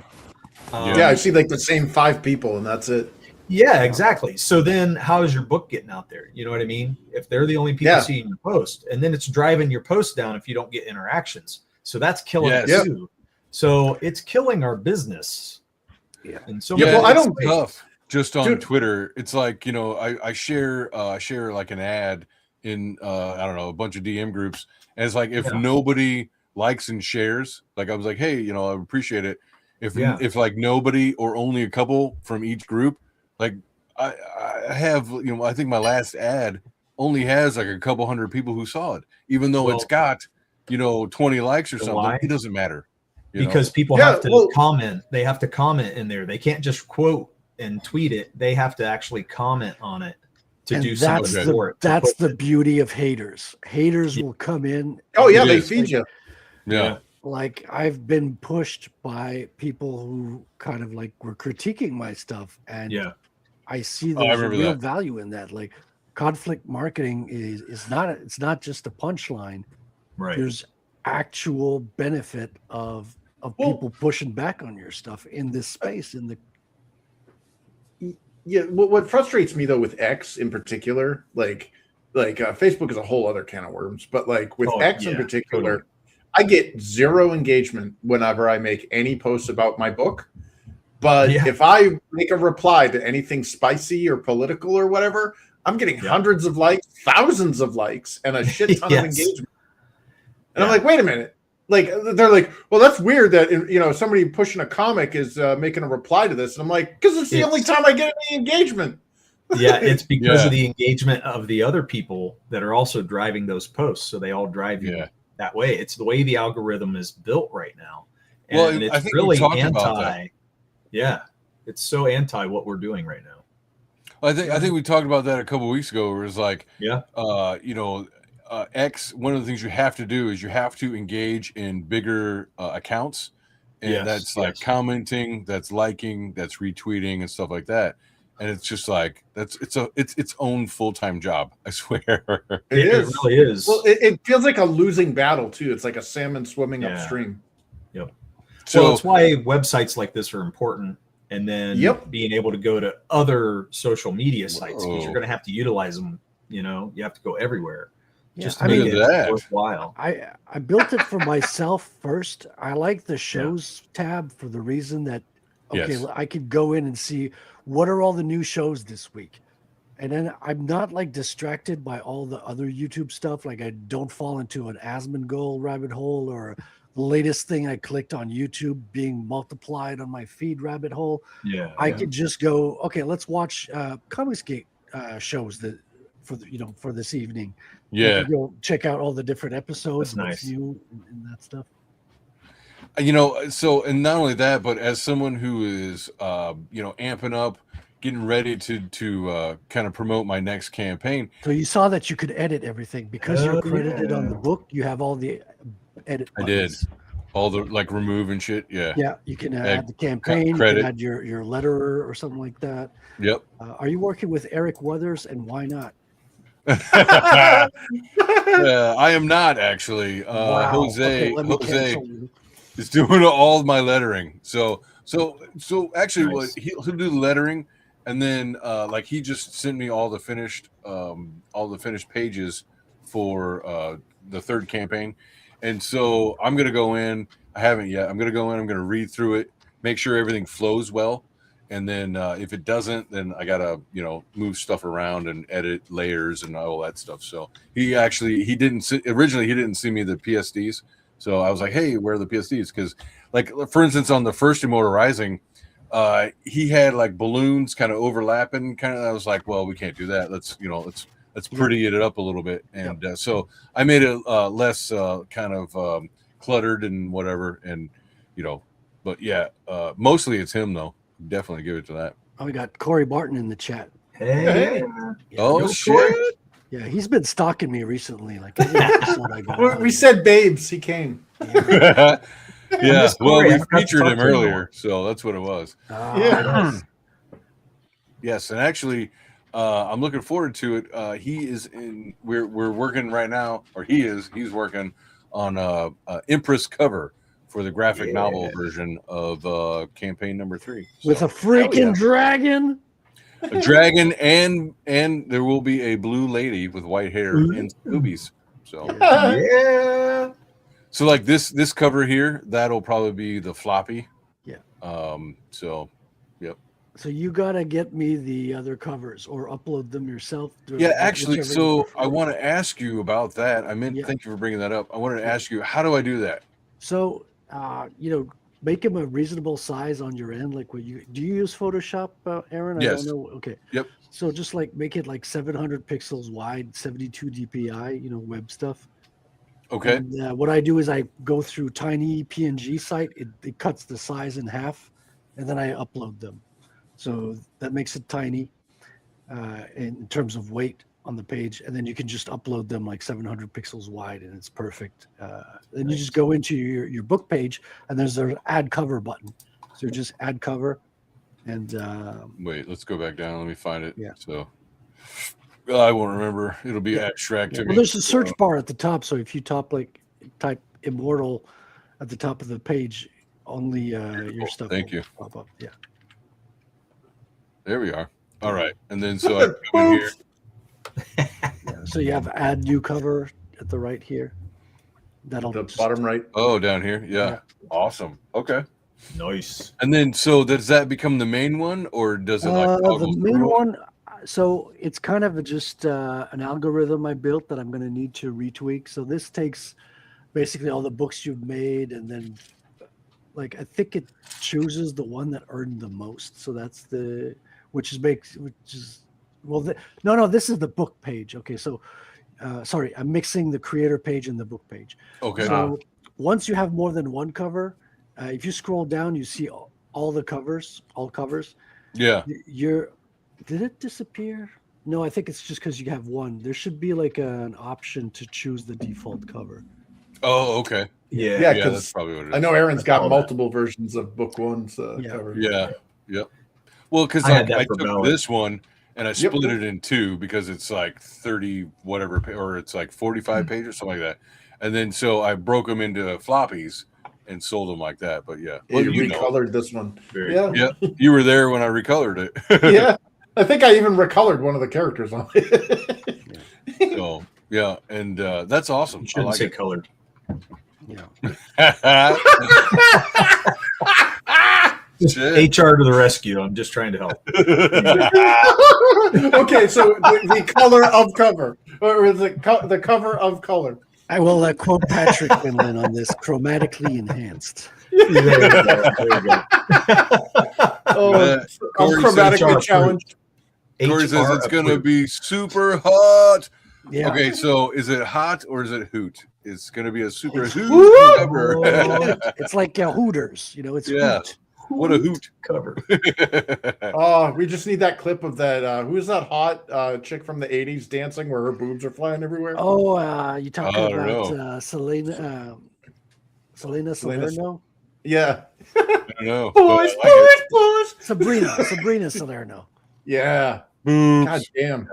I see like the same 5 people and that's it. Yeah, exactly. So then how is your book getting out there? You know what I mean? If they're the only people seeing your post, and then it's driving your post down if you don't get interactions. So that's killing it too. So it's killing our business. Yeah. And so I don't tough just on Twitter. It's like, I share like an ad in I don't know, a bunch of DM groups. And it's like if nobody likes and shares, like I was like, hey, I appreciate it. If like nobody or only a couple from each group, like I have, I think my last ad only has like a couple hundred people who saw it, even though it's got, 20 likes or something. Why? It doesn't matter. Because people have to comment. They have to comment in there. They can't just quote and tweet it. They have to actually comment on it to do something for it. That's the beauty of haters. Haters will come in. Oh, yeah, they feed you. Yeah. Like I've been pushed by people who kind of like were critiquing my stuff, and I see there's real value in that. Like conflict marketing is not just a punchline. Right. There's actual benefit of people pushing back on your stuff in this space. What frustrates me though with X in particular, like Facebook is a whole other can of worms, but like with X in particular. Totally. I get 0 engagement whenever I make any posts about my book. But if I make a reply to anything spicy or political or whatever, I'm getting hundreds of likes, thousands of likes, and a shit ton of engagement. And I'm like, wait a minute. Like, they're like, well, that's weird that, somebody pushing a comic is making a reply to this. And I'm like, because it's the only time I get any engagement. Yeah, it's because of the engagement of the other people that are also driving those posts. So they all drive you that way. It's the way the algorithm is built right now. And it's really anti. Yeah, it's so anti what we're doing right now. I think we talked about that a couple of weeks ago. Where it was like, X. One of the things you have to do is you have to engage in bigger accounts, and that's like commenting, that's liking, that's retweeting, and stuff like that. And it's just like it's its own full-time job. I swear. It really is. Well, it feels like a losing battle too. It's like a salmon swimming upstream. Yep. So it's why websites like this are important, and then being able to go to other social media sites because you're going to have to utilize them. You have to go everywhere just to make it worthwhile. I built it for myself first. I like the shows tab for the reason that I could go in and see what are all the new shows this week. And then I'm not like distracted by all the other YouTube stuff. Like I don't fall into an Asmongold rabbit hole or the latest thing I clicked on YouTube being multiplied on my feed rabbit hole. I could just go, okay, let's watch ComicsGate shows for this evening. Go check out all the different episodes. That's nice. New and that stuff. So, and not only that, but as someone who is, amping up, getting ready to kind of promote my next campaign. So you saw that you could edit everything because you're credited on the book. You have all the edit I buttons. did all the like remove and shit. Yeah. Yeah, you can add the campaign. credit. You can add your letterer or something like that. Yep. Are you working with Eric Weathers, and why not? I am not actually. Wow. Jose Okay, Jose is doing all my lettering. So actually, Nice. what he'll do the lettering, and then like he just sent me all the finished pages for the third campaign, and so I'm gonna go in. I haven't yet. I'm gonna go in. I'm gonna read through it, make sure everything flows well. And then if it doesn't, then I gotta move stuff around and edit layers and all that stuff. So he didn't originally he didn't see me the PSDs. So I was like, hey, where are the PSDs? Because like for instance on the first Immortal Rising, he had like balloons kind of overlapping. I was like, well, we can't do that. Let's pretty it up a little bit. And so I made it less kind of cluttered and whatever. And but yeah, mostly it's him though. Definitely give it to that. Oh, we got Corey Barton in the chat. Hey. Oh shit! Yeah, he's been stalking me recently. Like every episode I go on. We said babes. He came. Yeah. Well, Corey. I we forgot to featured talk him to him earlier, so that's what it was. Yeah. Yes, and actually, I'm looking forward to it. He is in. We're working right now, or he's working on Empress cover for the graphic novel version of campaign number 3. With a freaking dragon. A dragon and there will be a blue lady with white hair and boobies. So Yeah. so like this cover here, that'll probably be the floppy. Yeah. So yep. So you gotta get me the other covers or upload them yourself. Yeah, actually, whichever so you prefer. I want to ask you about that. Thank you for bringing that up. I wanted to ask you, how do I do that? So make them a reasonable size on your end. Like do you use Photoshop, Aaron? Yes. I don't know. Okay. Yep. So just like make it like 700 pixels wide, 72 DPI, web stuff. Okay. And, what I do is I go through tiny PNG site. It cuts the size in half, and then I upload them. So that makes it tiny in terms of weight on the page, and then you can just upload them like 700 pixels wide, and it's perfect. Then you just go into your book page, and there's an add cover button. So you just add cover, and Wait, let's go back down. Let me find it. Yeah. So I won't remember. It'll be abstract to me. well, there's a search bar at the top. So if you type Immortal at the top of the page, only your stuff. Thank will you. Pop up. Yeah. There we are. All right. And then so I come in here. Yeah. So you have add new cover at the right here. That'll The bottom right. Oh, down here. Yeah. Awesome. Okay. Nice. And then so does that become the main one, or does it like the toggle main through? one. So it's kind of just an algorithm I built that I'm going to need to retweak. So this takes basically all the books you've made, and then I think it chooses the one that earned the most. So that's this is the book page. Okay, so sorry, I'm mixing the creator page and the book page. Okay. So once you have more than one cover, if you scroll down, you see all covers. Yeah. Did it disappear? No, I think it's just because you have one. There should be like an option to choose the default cover. Oh, okay. Yeah. Yeah, Yeah, because that's probably what it is. I know Aaron's got all that. multiple versions of book one's Yeah. cover. Yeah. Yep. Well, because I had that I for took Ballad. this one and I Yep. split it in two because it's like 30 whatever, or it's like 45 pages, something like that. And then so I broke them into floppies and sold them like that. But yeah, well, You you know. recolored this one. Very Yeah. Yeah, you were there when I recolored it. Yeah. I think I even recolored one of the characters on it. So yeah, and that's awesome. You I shouldn't like say it. colored. Yeah. Shit. HR to the rescue. I'm just trying to help. Okay, so the color of cover, or the cover of color. I will quote Patrick Quinlan on this: chromatically enhanced. There you go. There you go. Oh, I'm Corey chromatically says- challenged. Corey says HR it's going to approved. be super hot. Yeah. Okay, so is it hot or is it hoot? It's going to be a super It's hoot cover. It's like Hooters, it's Yeah. Hoot. What a hoot cover. Oh, we just need that clip of that. Who's that hot chick from the '80s dancing where her boobs are flying everywhere? Oh, you talking I don't about Selena Salerno? Yeah. I don't know. Boys, but I like boys, boys. Sabrina Salerno. Yeah. it. God damn.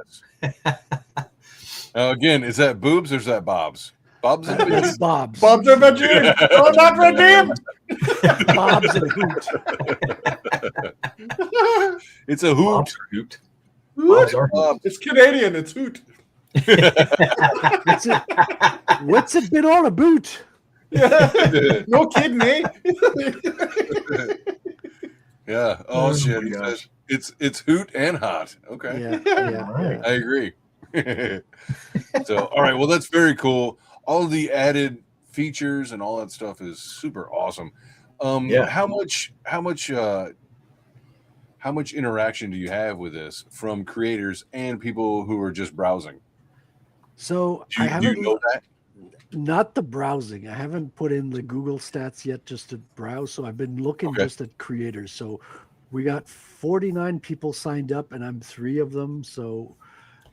Again, is that boobs or is that bobs? Bobs and That's bitches? Bob's. Bob's are veggies. Oh, not for damn. Bob's and Hoot. It's a hoot. Bob's are hoot. Bob's are hoot. Bob. It's Canadian. It's hoot. What's it been on a boot? Yeah. No kidding, eh? Yeah. Oh, Oh shit. my He gosh. says it's hoot and hot. Okay. Yeah. Right. I agree. So, all right. Well, that's very cool. All the added features and all that stuff is super awesome. Yeah. How much interaction do you have with this from creators and people who are just browsing? So Do I you haven't know that? not the browsing. I haven't put in the Google stats yet just to browse. So I've been looking Okay. just at creators. So we got 49 people signed up, and I'm 3 of them. So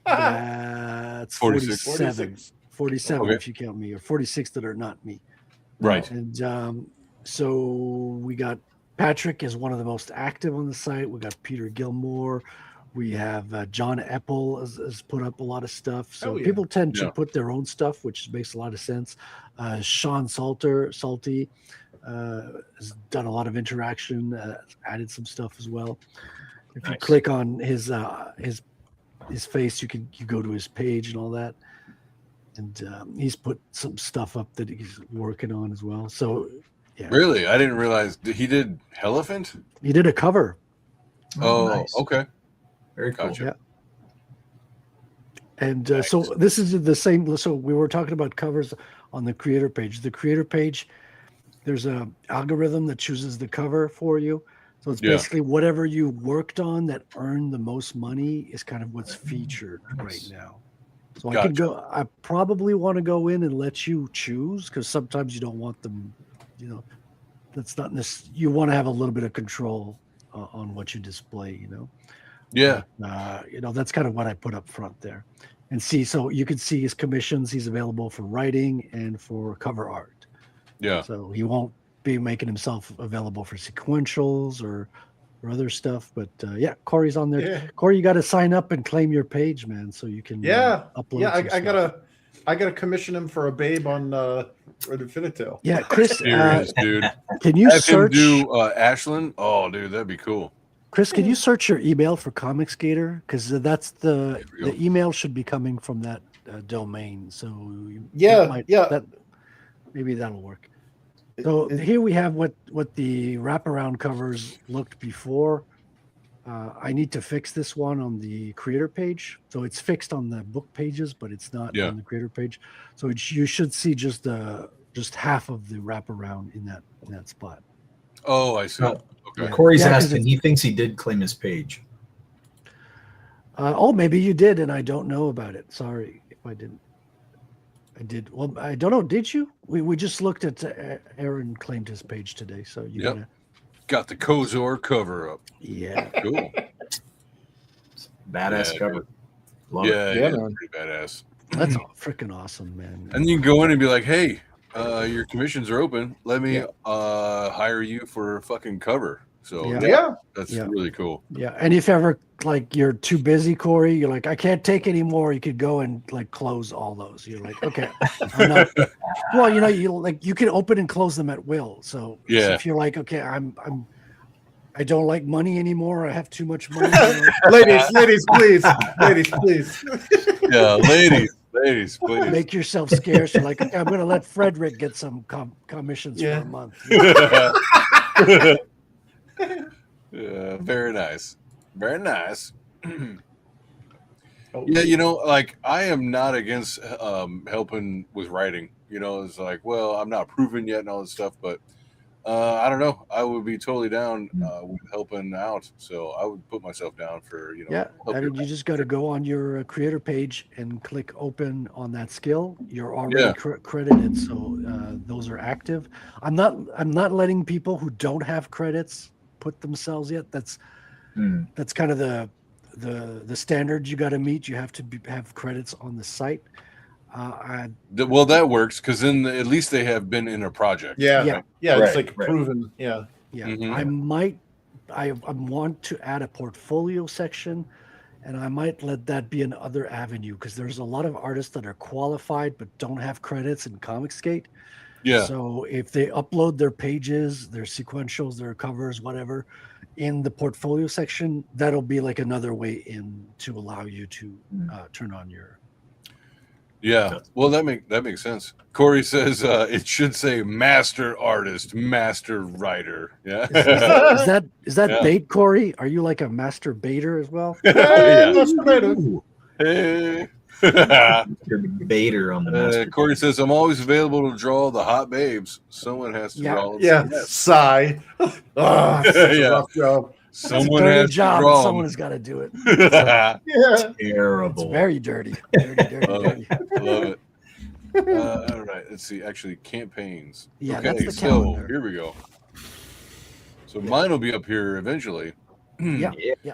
that's 46. 47 Okay. if you count me, or 46 that are not me. Right. And so we got Patrick is one of the most active on the site. We got Peter Gilmore. We have John Epple has put up a lot of stuff. So Oh, yeah. people tend to Yeah. put their own stuff, which makes a lot of sense. Sean Salty has done a lot of interaction, added some stuff as well. If you Nice. click on his face, you go to his page and all that. And he's put some stuff up that he's working on as well. So yeah, Really? I didn't realize he did Elephant. he did a cover. Oh, nice. okay. Very cool. Gotcha. Yeah. And so this is the same. So we were talking about covers on the creator page. The creator page, there's a algorithm that chooses the cover for you. So it's Yeah. basically whatever you worked on that earned the most money is kind of what's featured right now. So I can Gotcha. I probably want to go in and let you choose, because sometimes you don't want them, that's not necessarily, you want to have a little bit of control on what you display, Yeah. That's kind of what I put up front there. And see, so you can see his commissions. He's available for writing and for cover art. Yeah. So he won't be making himself available for sequentials or other stuff. But yeah, Corey's on there. Yeah. Corey, you got to sign up and claim your page, man, so you can upload. Yeah, some stuff. I gotta commission him for a babe on Red Infinitel. Yeah, Chris, Serious, dude. can you Have him search? do Ashland? Oh, dude, that'd be cool. Chris, can you search your email for ComicsGator? Because that's the we go. email should be coming from that domain. So Yeah, maybe that'll work. So here we have what the wraparound covers looked before. I need to fix this one on the creator page. So it's fixed on the book pages, but it's not Yeah. on the creator page. So you should see just half of the wraparound in that spot. Oh, I see. Oh. Okay. Corey's Yeah, 'cause asking. He thinks he did claim his page. Maybe you did, and I don't know about it. Sorry if I didn't. I did. Well, I don't know. Did you? We just looked at Aaron claimed his page today. So you Yep. Got the Kozor cover up. yeah. Cool. Badass Yeah, cover. Love Yeah, it. Yeah, it's man. pretty badass. That's freaking awesome, man. And you can go in and be like, hey, your commissions are open. Let me hire you for a fucking cover. So Yeah. Yeah. that's Yeah. really cool. Yeah, and if ever you're too busy, Corey, you're like, I can't take any more. You could go and close all those. You're like, okay, I'm not. Well, you can open and close them at will. So Yeah. if you're like, okay, I don't like money anymore. I have too much money. ladies, please. Ladies, please. Yeah, ladies, please. Make yourself scarce. You're like, okay, I'm going to let Frederick get some commissions Yeah. for a month. Yeah, very nice. Very nice. Yeah, I am not against helping with writing. It's like, well, I'm not proven yet and all this stuff, but I don't know. I would be totally down with helping out. So I would put myself down for Yeah, help I your mean, you just got to go on your creator page and click open on that skill. You're already Yeah. credited, so those are active. I'm not letting people who don't have credits put themselves yet. That's kind of the standard you got to meet. You have to have credits on the site. Well, that works because then at least they have been in a project. Yeah, Yeah. yeah, Right, it's like right. proven. Yeah, Yeah, Mhm. I want to add a portfolio section, and I might let that be another avenue because there's a lot of artists that are qualified but don't have credits in ComicsGate. Yeah. So if they upload their pages, their sequentials, their covers, whatever, in the portfolio section, that'll be like another way in to allow you to turn on your. Yeah. Well, that makes sense. Corey says it should say master artist, master writer. Yeah. Is that Yeah. bait, Corey? Are you like a master baiter as well? Yeah. Ooh, Hey. Mr. Bader on the master. Corey says I'm always available to draw the hot babes. Someone has to Yeah. draw. yeah. Yes. Sigh. Oh, such a Yeah. rough job. It's a Someone dirty has to job, and draw. someone has got to do it. Yeah. Yeah. Terrible. It's very dirty. Dirty. Love it. I love it. All right. Let's see. Actually, campaigns. Yeah, Okay. that's the So calendar. here we go. So mine will be up here eventually. Yeah.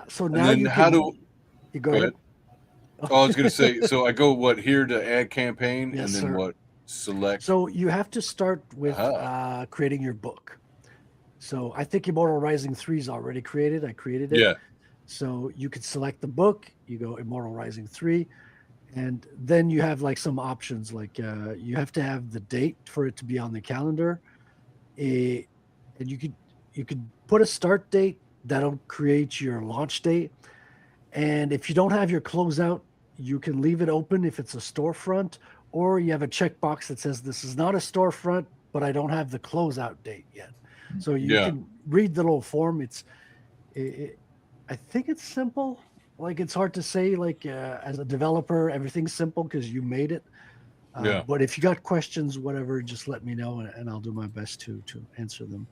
So now then you how can. do- You go Go ahead. ahead. Oh, I was going to say, so I go here to add campaign, Yes, and then sir. what? Select. So you have to start with Uh-huh. creating your book. So I think Immortal Rising 3 is already created. I created it. Yeah. So you could select the book. You go Immortal Rising 3, and then you have like some options. Like you have to have the date for it to be on the calendar, and you could put a start date that'll create your launch date. And if you don't have your closeout, you can leave it open if it's a storefront, or you have a checkbox that says this is not a storefront, but I don't have the closeout date yet. So you Yeah. can read the little form. I think it's simple. Like it's hard to say. Like as a developer, everything's simple because you made it. Yeah. But if you got questions, whatever, just let me know, and I'll do my best to answer them.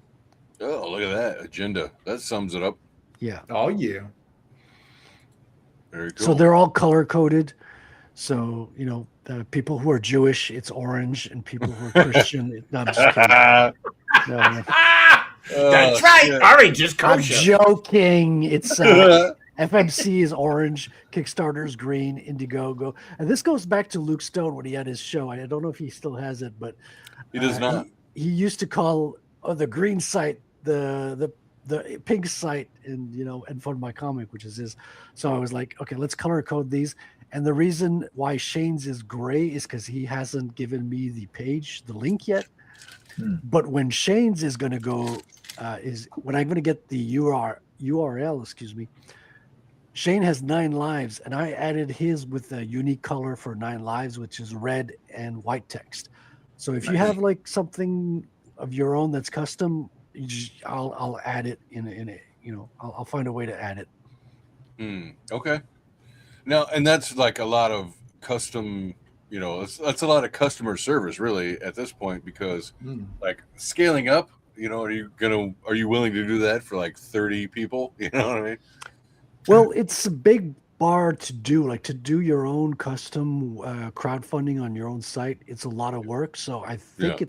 Oh, look at that agenda. That sums it up. Yeah. Oh yeah. Very cool. So they're all color coded. So people who are Jewish, it's orange, and people who are Christian, no, I'm just kidding. No, That's right. Orange is I'm joking. It's FMC is orange, Kickstarter's green, Indiegogo, and this goes back to Luke Stone when he had his show. I don't know if he still has it, but He does not. He used to call the green site the pink site, and and Fun My Comic, which is his. So I was like, okay, let's color code these. And the reason why Shane's is gray is because he hasn't given me the link yet. But when Shane's is going to go, is when I'm going to get the URL, excuse me. Shane has 9 lives, and I added his with a unique color for 9 lives, which is red and white text. So if you have like something of your own that's custom, I'll add it in a I'll find a way to add it. Okay. Now, and that's like a lot of custom, that's a lot of customer service really at this point, because like scaling up, are you willing to do that for like 30 people? You know what I mean? Well, it's a big bar to do, like to do your own custom crowdfunding on your own site. It's a lot of work. So I think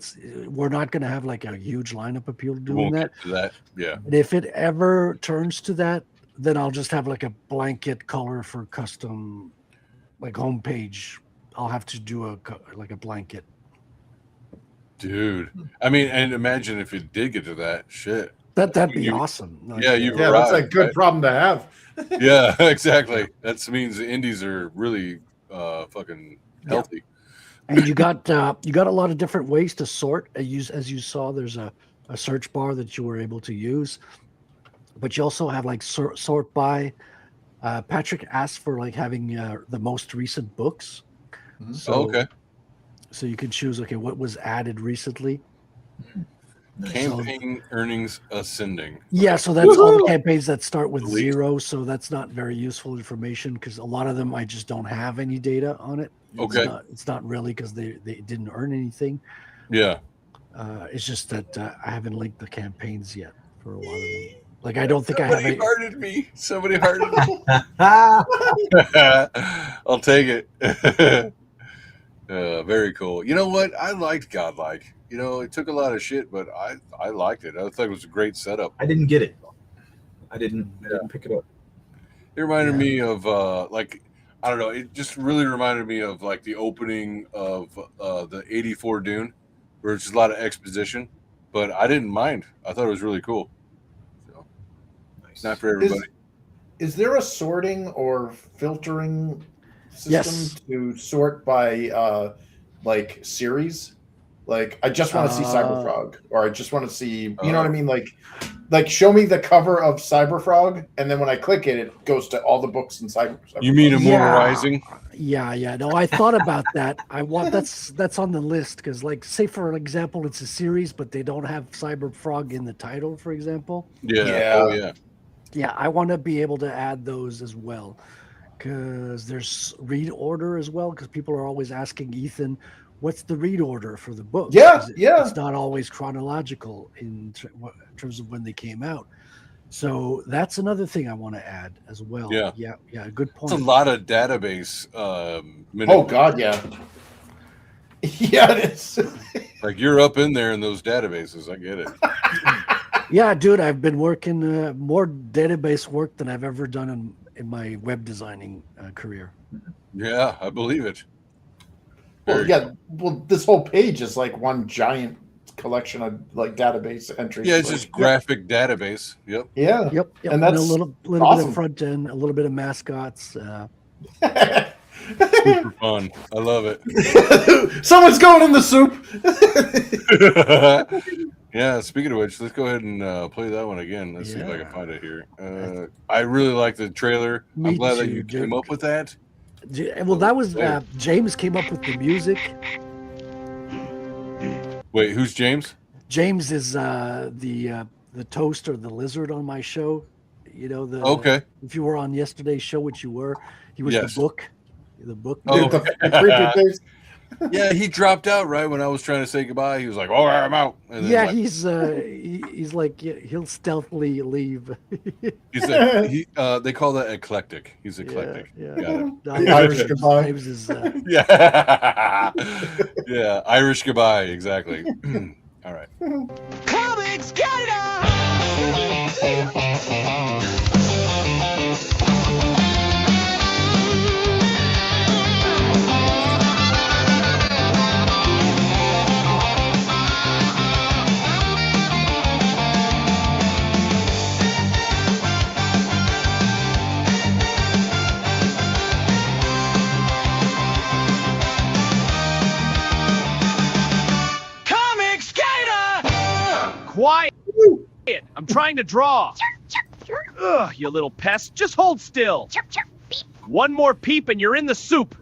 we're not going to have like a huge lineup of people doing that. Get to that. Yeah. And if it ever turns to that, then I'll just have like a blanket color for custom, like homepage. I'll have to do a blanket. Dude, I mean, and imagine if it did get to that shit. That'd be awesome. That's a good problem to have. Yeah, exactly. That means the indies are really fucking healthy. And you got a lot of different ways to sort. As you saw, there's a search bar that you were able to use, but you also have like sort by. Patrick asked for like having the most recent books. So, okay. So you can choose what was added recently. Campaign earnings ascending. Yeah, so that's all the campaigns that start with 0. So that's not very useful information because a lot of them I just don't have any data on it. Okay. It's not really because they didn't earn anything. Yeah. It's just that I haven't linked the campaigns yet for a lot of them. Like I don't think I have Somebody a. hearted me. Somebody hearted me. Ah, I'll take it. Very cool. You know what? I liked Godlike. You know, it took a lot of shit, but I liked it. I thought it was a great setup. I didn't get it. I didn't pick it up. It reminded me of like, I don't know. It just really reminded me of like the opening of the '84 Dune, where it's just a lot of exposition. But I didn't mind. I thought it was really cool. So, Nice. not for everybody. Is there a sorting or filtering system Yes. to sort by like series? Like I just want to see Cyberfrog, or I just want to see, you know what I mean? Like show me the cover of Cyberfrog, and then when I click it, it goes to all the books in Cyberfrog. You mean Immortal Yeah. Rising? Yeah. No, I thought about that. I want that's on the list because, like, say for example, it's a series, but they don't have Cyberfrog in the title, for example. Yeah. Yeah. Oh yeah. Yeah, I want to be able to add those as well because there's read order as well because people are always asking Ethan, what's the read order for the book? Yeah, yeah. It's not always chronological in terms of when they came out. So that's another thing I want to add as well. Yeah. Yeah. Good point. It's a lot of database. Oh God, yeah. Yeah, it is. Like you're up in there in those databases. I get it. Yeah, dude, I've been working more database work than I've ever done in my web designing career. Yeah, I believe it. Well, Very yeah. Well, this whole page is like one giant collection of like database entries. Yeah, it's Like, just graphic database. Yep. yeah. Yep. And a that's little awesome. bit of front end, a little bit of mascots. Super fun. I love it. Someone's going in the soup. Yeah, speaking of which, let's go ahead and play that one again. Let's see if I can Yeah. find it here. I really like the trailer. Me I'm glad that too, you dude. came up with that. Well, that was Later. James came up with the music. Wait, who's James? James is the toast or the lizard on my show. You know the Okay. If you were on yesterday's show, which you were, he was Yes. the book. The book. Oh, The creepy face. Yeah, he dropped out right when I was trying to say goodbye. He was like, "All right, I'm out." And then, Yeah, like, he's like he'll stealthily leave. he's like, they call that eclectic. He's Yeah, eclectic. yeah. Got it. The Irish goodbye. James is, Yeah. Yeah, Irish goodbye, exactly. All right. ComicsGator! ComicsGator! Quiet. I'm trying to draw. Ugh, you little pest. Just hold still. One more peep and you're in the soup.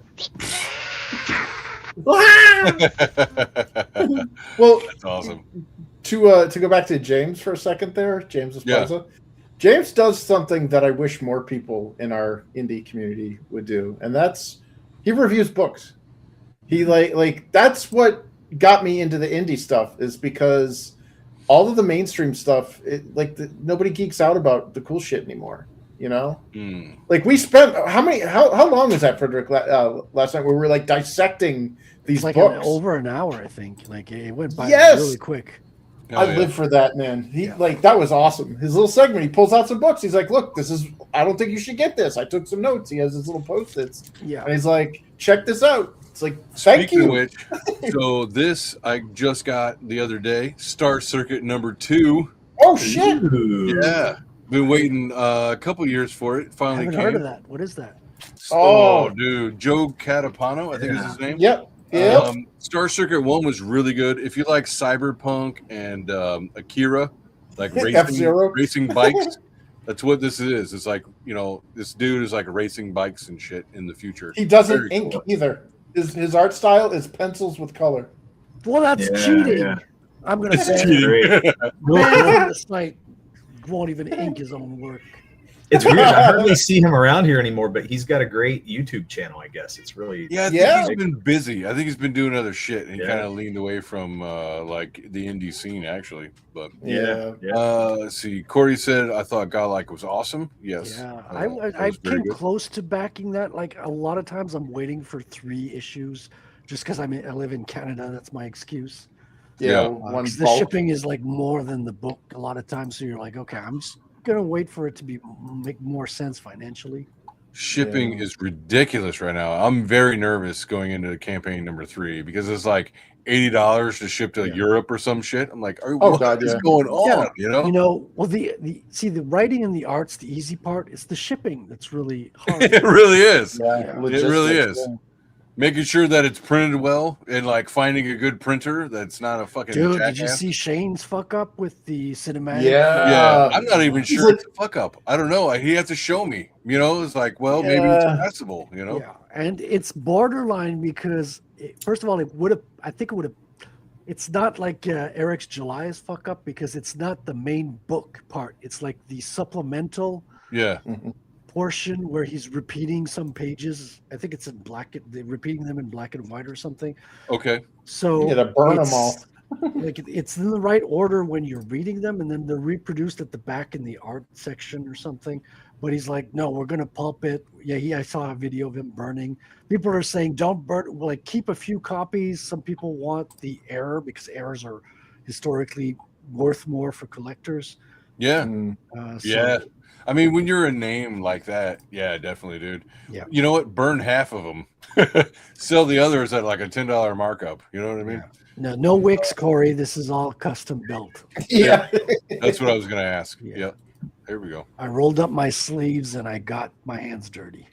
Well, That's awesome. to go back to James for a second there, James Esparza. James does something that I wish more people in our indie community would do, and that's he reviews books. He like that's what got me into the indie stuff is because all of the mainstream stuff, nobody geeks out about the cool shit anymore. You know, like we spent how long was that, Frederick? Last night where we were like dissecting these like books. over an hour, I think. Like it went by Yes! really quick. Oh, I yeah. live for that, man. He like that was awesome. His little segment, he pulls out some books. He's like, "Look, this is. I don't think you should get this. I took some notes." He has his little post-its, Yeah. and he's like, "Check this out." It's like, "Thank Speaking you." of which, so this I just got the other day, Star Circuit #2. Oh shit! Yeah, been waiting a couple years for it. I Finally haven't came. heard of that. What is that? Oh, dude, Joe Catapano, I think is his name. Yep. Yep. Star Circuit 1 was really good. If you like Cyberpunk and Akira, like F-Zero. racing bikes, that's what this is. It's like, you know, this dude is like racing bikes and shit in the future. He doesn't Very ink cool. either. His art style is pencils with color. Well, that's Yeah, cheating. yeah. I'm gonna It's say cheating. man on the site won't even ink his own work. It's weird. I hardly see him around here anymore, but he's got a great YouTube channel, I guess. It's really Yeah, I think Yeah. he's been busy. I think he's been doing other shit, and he Yeah. kind of leaned away from like the indie scene, actually. But Yeah. let's see. Corey said, "I thought Godlike was awesome." Yes, Yeah, that I was very came good. close to backing that. Like a lot of times, I'm waiting for 3 issues just because I live in Canada. That's my excuse. Yeah. Yeah. One 'Cause the bulk. shipping is like more than the book a lot of times. So you're like, okay, I'm just gonna wait for it to make more sense financially. Shipping Yeah. is ridiculous right now. I'm very nervous going into campaign number 3 because it's like $80 to ship to Yeah. Europe or some shit. I'm like, Oh, what God, is yeah. going on? Yeah, You know? You know, well, the writing and the art's the easy part. It's the shipping that's really hard. It really is. Yeah. Yeah. It really logistics, is. yeah. Making sure that it's printed well and like finding a good printer that's not a fucking Dude, jackass. did you see Shane's fuck up with the cinematic? Yeah, I'm not even He's sure like- it's a fuck up. I don't know. He has to show me. You know, it's like, well, maybe it's Yeah. passable. You know, Yeah, and it's borderline because first of all, it would have. I think it would have. It's not like Eric's July's fuck up because it's not the main book part. It's like the supplemental yeah, portion where he's repeating some pages. I think it's in they're repeating them in black and white or something. okay, So You gotta burn 'em it's- all. Like it's in the right order when you're reading them, and then they're reproduced at the back in the art section or something. But he's like, no, we're gonna pulp it. Yeah, I saw a video of him burning. People are saying don't burn, like keep a few copies. Some people want the error because errors are historically worth more for collectors. yeah, Mm. So, yeah. I mean, when you're a name like that, yeah, definitely, dude. Yeah. You know what? Burn half of them. Sell the others at like a $10 markup. You know what I mean? No wicks, Corey. This is all custom built. Yeah. That's what I was gonna ask. Yeah. Yep. There we go. I rolled up my sleeves and I got my hands dirty.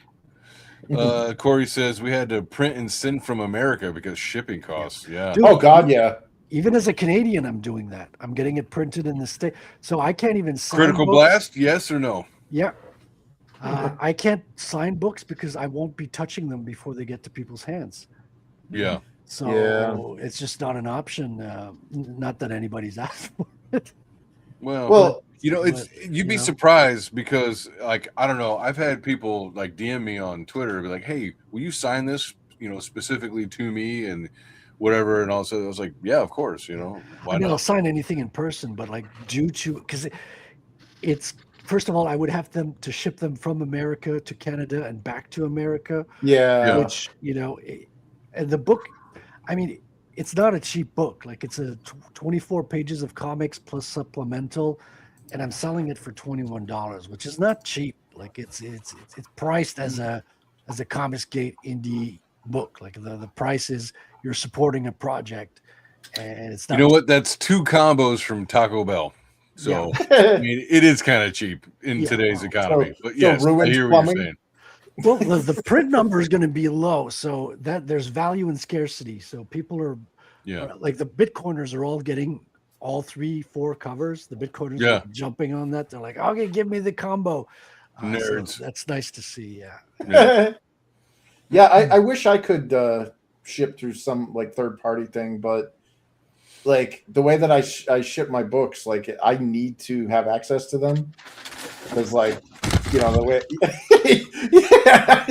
Corey says we had to print and send from America because shipping costs. Yeah. Dude, Oh God, yeah. Even as a Canadian, I'm doing that. I'm getting it printed in the state, so I can't even sign Critical books. blast? Yes or no? Yeah. I can't sign books because I won't be touching them before they get to people's hands. Yeah. So Yeah. it's just not an option. Not that anybody's asked for it. Well, you know, it's but, you'd be you know. surprised because, like, I don't know. I've had people like DM me on Twitter, be like, "Hey, will you sign this? You know, specifically to me and whatever." And also, I was like, "Yeah, of course. You know, why I mean, I'll not?" sign anything in person, but like due to because it's first of all, I would have them to ship them from America to Canada and back to America, Yeah. which and the book. I mean, it's not a cheap book. Like it's a 24 pages of comics plus supplemental, and I'm selling it for $21, which is not cheap. Like it's priced as a ComicsGate indie book. Like the price is you're supporting a project, and it's not. You know what? That's 2 combos from Taco Bell. So I mean, it is kind of cheap in Yeah. today's economy. But so yes, I ruined hear what you're plumbing? saying. Well, the print number is going to be low, so that there's value in scarcity. So people are Yeah. like the Bitcoiners are all getting all 3-4 covers. The Bitcoiners Yeah. are jumping on that. They're like, okay, give me the combo. So Nerds. that's nice to see. Yeah. Yeah. Yeah, I wish I could ship through some like third party thing, but like the way that I ship my books, like I need to have access to them because, like, you know, the way. Yeah.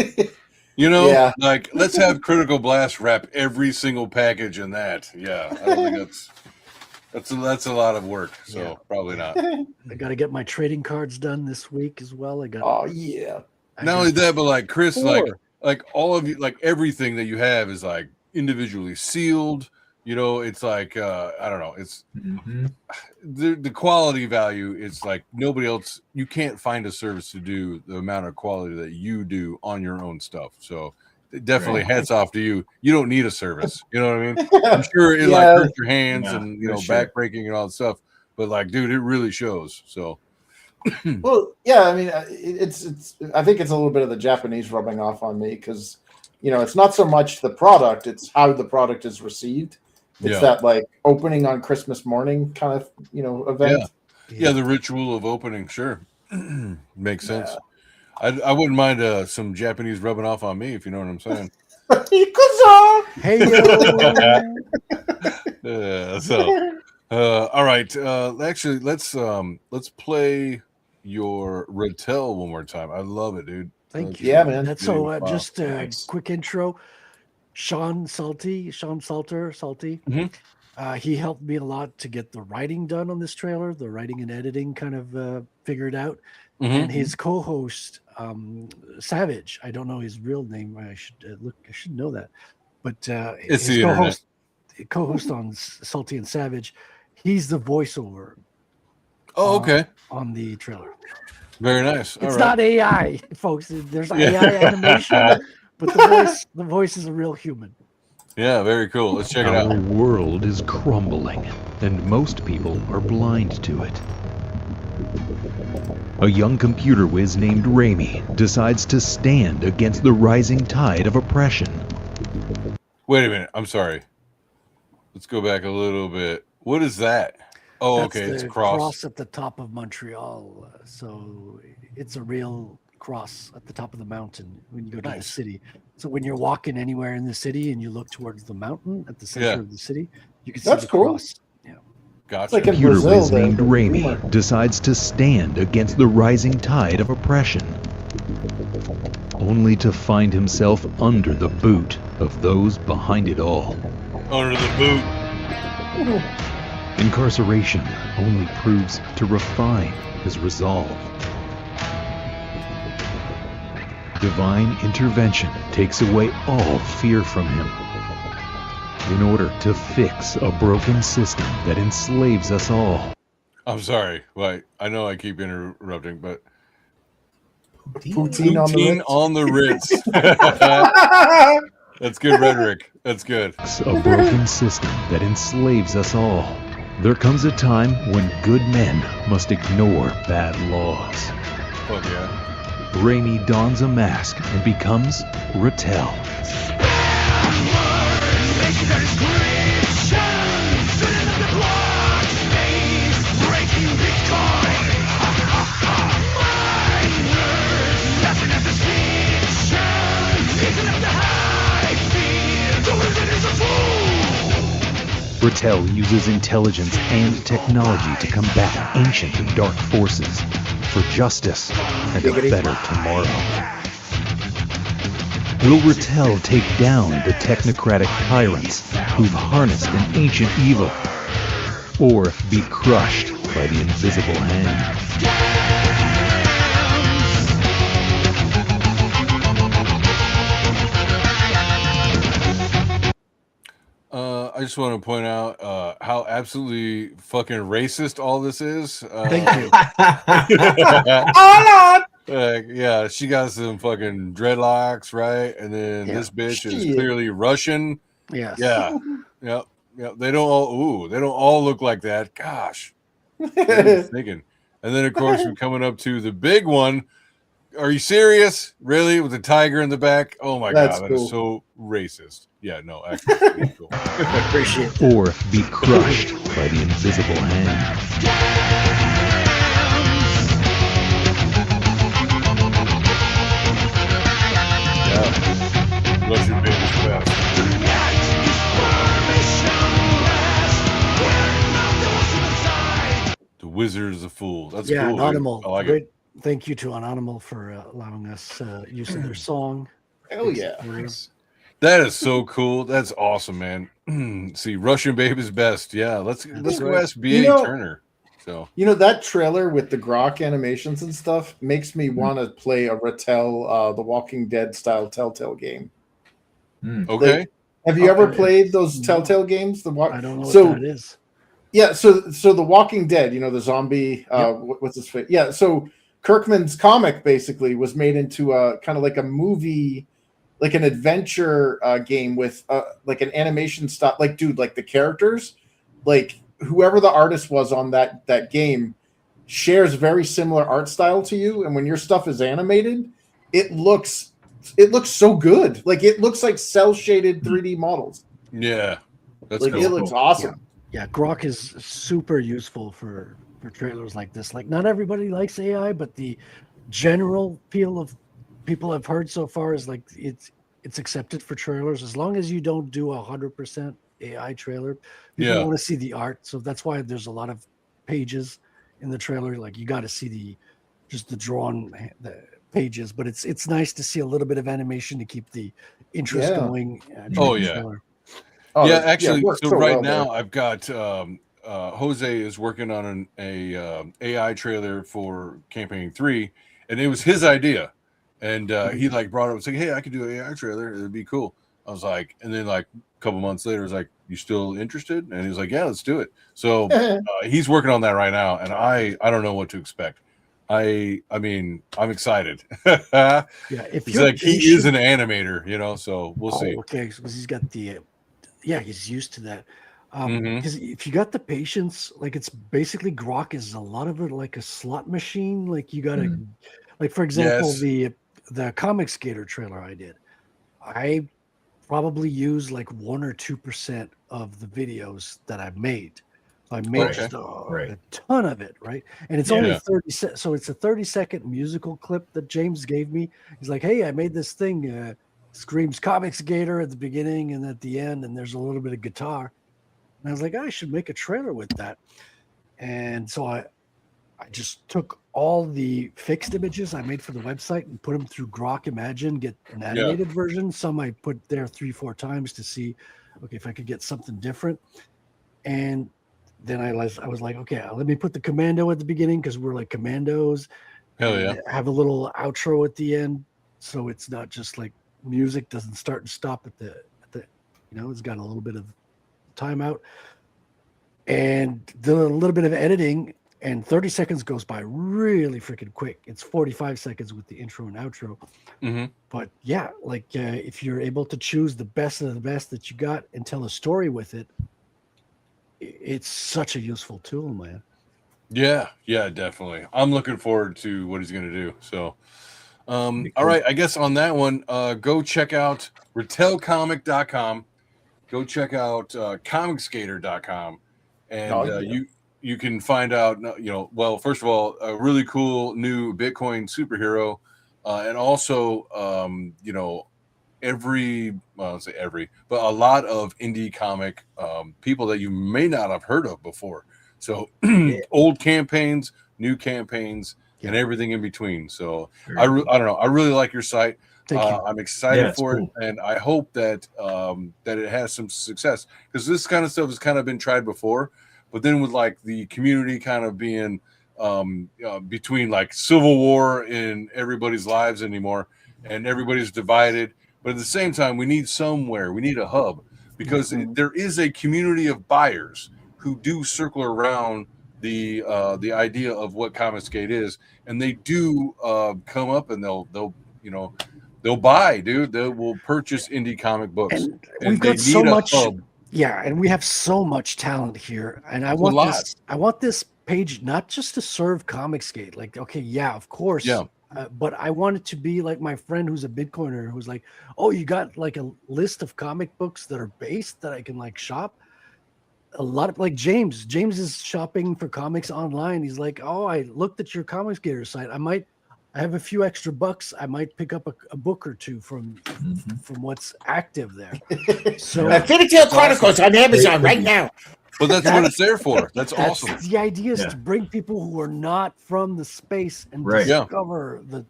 You know, Yeah. like let's have Critical Blast wrap every single package in that. Yeah, I don't think that's a lot of work. So Yeah. probably not. I got to get my trading cards done this week as well. I got. Oh yeah. I Not got only that, but like Chris, 4. like all of you, like everything that you have is like individually sealed. You know, it's like I don't know, it's the quality value. It's like nobody else. You can't find a service to do the amount of quality that you do on your own stuff. So definitely hats off to you. You don't need a service. You know what I mean? I'm sure it like Yeah. hurts your hands Yeah, and you for know sure. back breaking and all that stuff. But like, dude, it really shows. So Well, yeah. I mean, it's. I think it's a little bit of the Japanese rubbing off on me because, you know, it's not so much the product; it's how the product is received. It's Yeah. that like opening on Christmas morning kind of, you know, event. yeah, the ritual of opening, sure, makes sense. I wouldn't mind some Japanese rubbing off on me if you know what I'm saying. Ikuzo! Hey yo. So all right, actually let's play your Rattel one more time. I love it, dude. Thank you. Yeah, man. That's so. Wow. Just a Nice. quick intro. Sean Salty. Mhm. He helped me a lot to get the writing done on this trailer, the writing and editing kind of figured out. Mhm. And his co-host, Savage. I don't know his real name. I should look. I should know that. But It's his the internet. co-host on Salty and Savage, he's the voiceover. Oh, okay. On the trailer. Very nice. All It's right. not AI, folks. There's Yeah. AI animation, but the voice is a real human. Yeah, very cool. Let's check it Our out. world is crumbling, and most people are blind to it. A young computer whiz named Raimi decides to stand against the rising tide of oppression. Wait a minute. I'm sorry. Let's go back a little bit. What is that? Oh, That's okay. It's a the cross. at the top of Montreal. So it's a real cross at the top of the mountain when you go to the Nice. city. So when you're walking anywhere in the city and you look towards the mountain at the center Yeah. of the city, you can see That's the cool. cross. Yeah. Gotcha. like in Computer Brazil, whiz the named Raimi humor. decides to stand against the rising tide of oppression, only to find himself under the boot of those behind it all. Under the boot. Incarceration only proves to refine his resolve. Divine intervention takes away all fear from him in order to fix a broken system that enslaves us all. I'm sorry. Like, I know I keep interrupting, but Poutine on the Ritz. That's good rhetoric. That's good. A broken system that enslaves us all. There comes a time when good men must ignore bad laws. Fuck yeah. Raimi dons a mask and becomes Rattel. Rattel uses intelligence and technology to combat ancient and dark forces for justice and a better tomorrow. Will Rattel take down the technocratic tyrants who've harnessed an ancient evil, or be crushed by the invisible hand? I just want to point out how absolutely fucking racist all this is. Thank you. Yeah, she got some fucking dreadlocks, right? And then Yeah. this bitch is Shit. clearly Russian. Yes. Yeah, yeah. They don't all look like that. Gosh, what are you thinking? And then of course we're coming up to the big one. Are you serious? Really? With the tiger in the back? Oh my That's god, that cool. is so racist. Yeah, no, actually, it's pretty cool. Appreciate that. Or be crushed by the invisible hand? Yeah. Russian baby's best. The Wizard is a Fool. That's Yeah, cool. dude. Anonymal. I like it. Great. Thank you to Anonymal for allowing us use of their song. Hell yeah. That is so cool. That's awesome, man. See, Russian Baby's best. Yeah, let's go right. ask B.A. You know- Turner. So You know, that trailer with the grok animations and stuff makes me want to play a Rattel, The Walking Dead style Telltale game. okay. Have you ever Okay. played those Telltale games? I don't know So- what that is. Yeah, so The Walking Dead, you know, the zombie, what's his face? Yeah, so Kirkman's comic basically was made into a kind of like a movie, like an adventure game with like an animation style. Like, dude, like the characters, like whoever the artist was on that game shares very similar art style to you, and when your stuff is animated, it looks so good. Like it looks like cell shaded 3D models. Yeah. That's Like cool. it looks awesome. Yeah, grok is super useful for trailers like this. Like not everybody likes AI, but the general feel of people I've heard so far is like it's accepted for trailers as long as you don't do 100% AI trailer. People Yeah. want to see the art, so that's why there's a lot of pages in the trailer. Like you got to see just the drawn the pages, but it's nice to see a little bit of animation to keep the interest Yeah. going. Oh, during the yeah. trailer. Oh, Yeah, it actually, works so so right well now there. I've got Jose is working on an AI trailer for Campaign 3, and it was his idea, and he like brought it up, saying, "Hey, I could do an AI trailer. It'd be cool." I was like, and then like a couple months later, I was like, "You still interested?" And he was like, "Yeah, let's do it." So he's working on that right now, and I don't know what to expect. I mean, I'm excited. Yeah, if He's you're like, he is an patient, animator, you know, so we'll see. okay, because he's got the yeah, he's used to that. Mhm. Because if you got the patience, like it's basically Grok is a lot of it like a slot machine. Like you got to, like for example, Yes. the ComicsGator trailer I did, I probably use like 1 or 2% of the videos that I've made. So I made Okay. just Right. a ton of it, right? And it's Yeah. only Yeah. 30 so it's a 30-second musical clip that James gave me. He's like, "Hey, I made this thing, screams ComicsGator at the beginning and at the end, and there's a little bit of guitar." And I was like, "I should make a trailer with that." And so I just took all the fixed images I made for the website and put them through Grok Imagine, get an animated version. Some I put there 3-4 times to see, okay, if I could get something different. And then I was like, okay, let me put the commando at the beginning because we're like commandos, Hell and yeah. have a little outro at the end, so it's not just like music doesn't start and stop at the it's got a little bit of timeout, and did a little bit of editing, and 30 seconds goes by really freaking quick. It's 45 seconds with the intro and outro. Mhm. But yeah, like if you're able to choose the best of the best that you got and tell a story with it, it's such a useful tool, man. Yeah, definitely. I'm looking forward to what he's going to do. So, all cool. right, I guess on that one, go check out retellcomic.com. Go check out comicsgator.com, and Oh, yeah. you can find out, well, first of all, a really cool new Bitcoin superhero, and also, but a lot of indie comic people that you may not have heard of before. So old campaigns, new campaigns, and everything in between. So I don't know. I really like your site. Thank you. I'm excited it's for cool. it, and I hope that that it has some success, because this kind of stuff has kind of been tried before, but then with like the community kind of being between like civil war in everybody's lives anymore, and everybody's divided. But at the same time, we need a hub, because there is a community of buyers who do circle around the idea of what ComicsGate is, and they do come up and they'll buy, dude. They will purchase indie comic books, And and we've they got so need a much, hub. and we have so much talent here. And It's a lot. I want this page not just to serve ComicsGate. Like, okay, yeah, of course. Yeah. But I want it to be like my friend who's a Bitcoiner who's like, "Oh, you got like a list of comic books that are based that I can like shop." A lot of like James is shopping for comics online. He's like, "Oh, I looked at your ComicsGator site. I have a few extra bucks. I might pick up a book or two from what's active there." So Fairy Tale Chronicles on Amazon right now. But that's what it's there for. That's awesome. the idea is to bring people who are not from the space and Right. discover the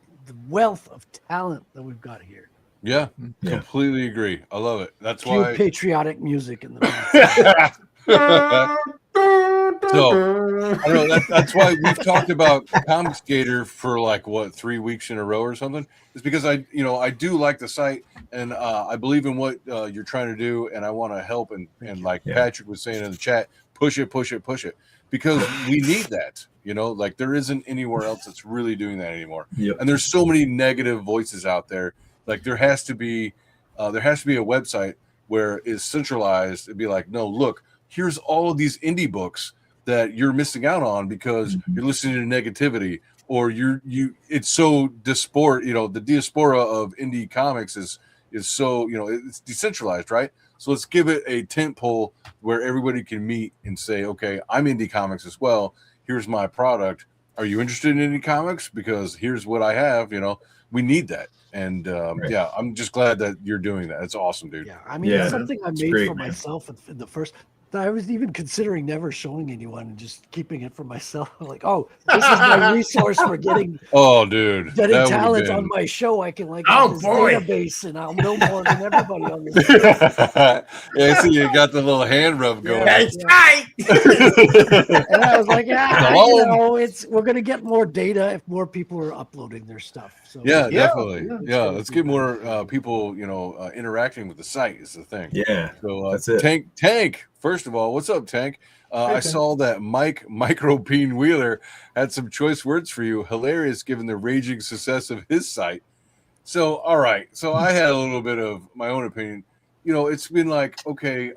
wealth of talent that we've got here. Yeah, completely agree. I love it. That's Cue why. patriotic music in the background. So I don't know. That's why we've talked about ComicsGator for like 3 weeks in a row or something. It's because I do like the site, and I believe in what you're trying to do, and I want to help. And like Patrick was saying in the chat, push it, because we need that. Like there isn't anywhere else that's really doing that anymore. Yep. And there's so many negative voices out there. Like there has to be a website where it's centralized. It'd be like, no, look, here's all of these indie books that you're missing out on because you're listening to negativity, or it's so the diaspora of indie comics is so, it's decentralized, right? So let's give it a tent pole where everybody can meet and say, okay, I'm indie comics as well. Here's my product. Are you interested in indie comics? Because here's what I have. We need that. And I'm just glad that you're doing that. It's awesome, dude. Yeah, I mean, it's something I made great, for man. myself in the first. I was even considering never showing anyone and just keeping it for myself. Like, oh, this is my resource for getting Oh, dude, that would've talent been- on my show. I can like Oh, have this boy. database, and I'll know more than everybody on this. Yeah, I see you got the little hand rub going. That's Yeah. right. And I was like, Hello? we're gonna get more data if more people are uploading their stuff. So Yeah, Yeah, definitely. yeah, Yeah, it's let's gonna get be more people, interacting with the site is the thing. Yeah, So that's it. Tank. First of all, what's up, Tank? I Tank. saw that Micro Bean Wheeler had some choice words for you. Hilarious, given the raging success of his site. So, all right. So I had a little bit of my own opinion. It's been like, okay,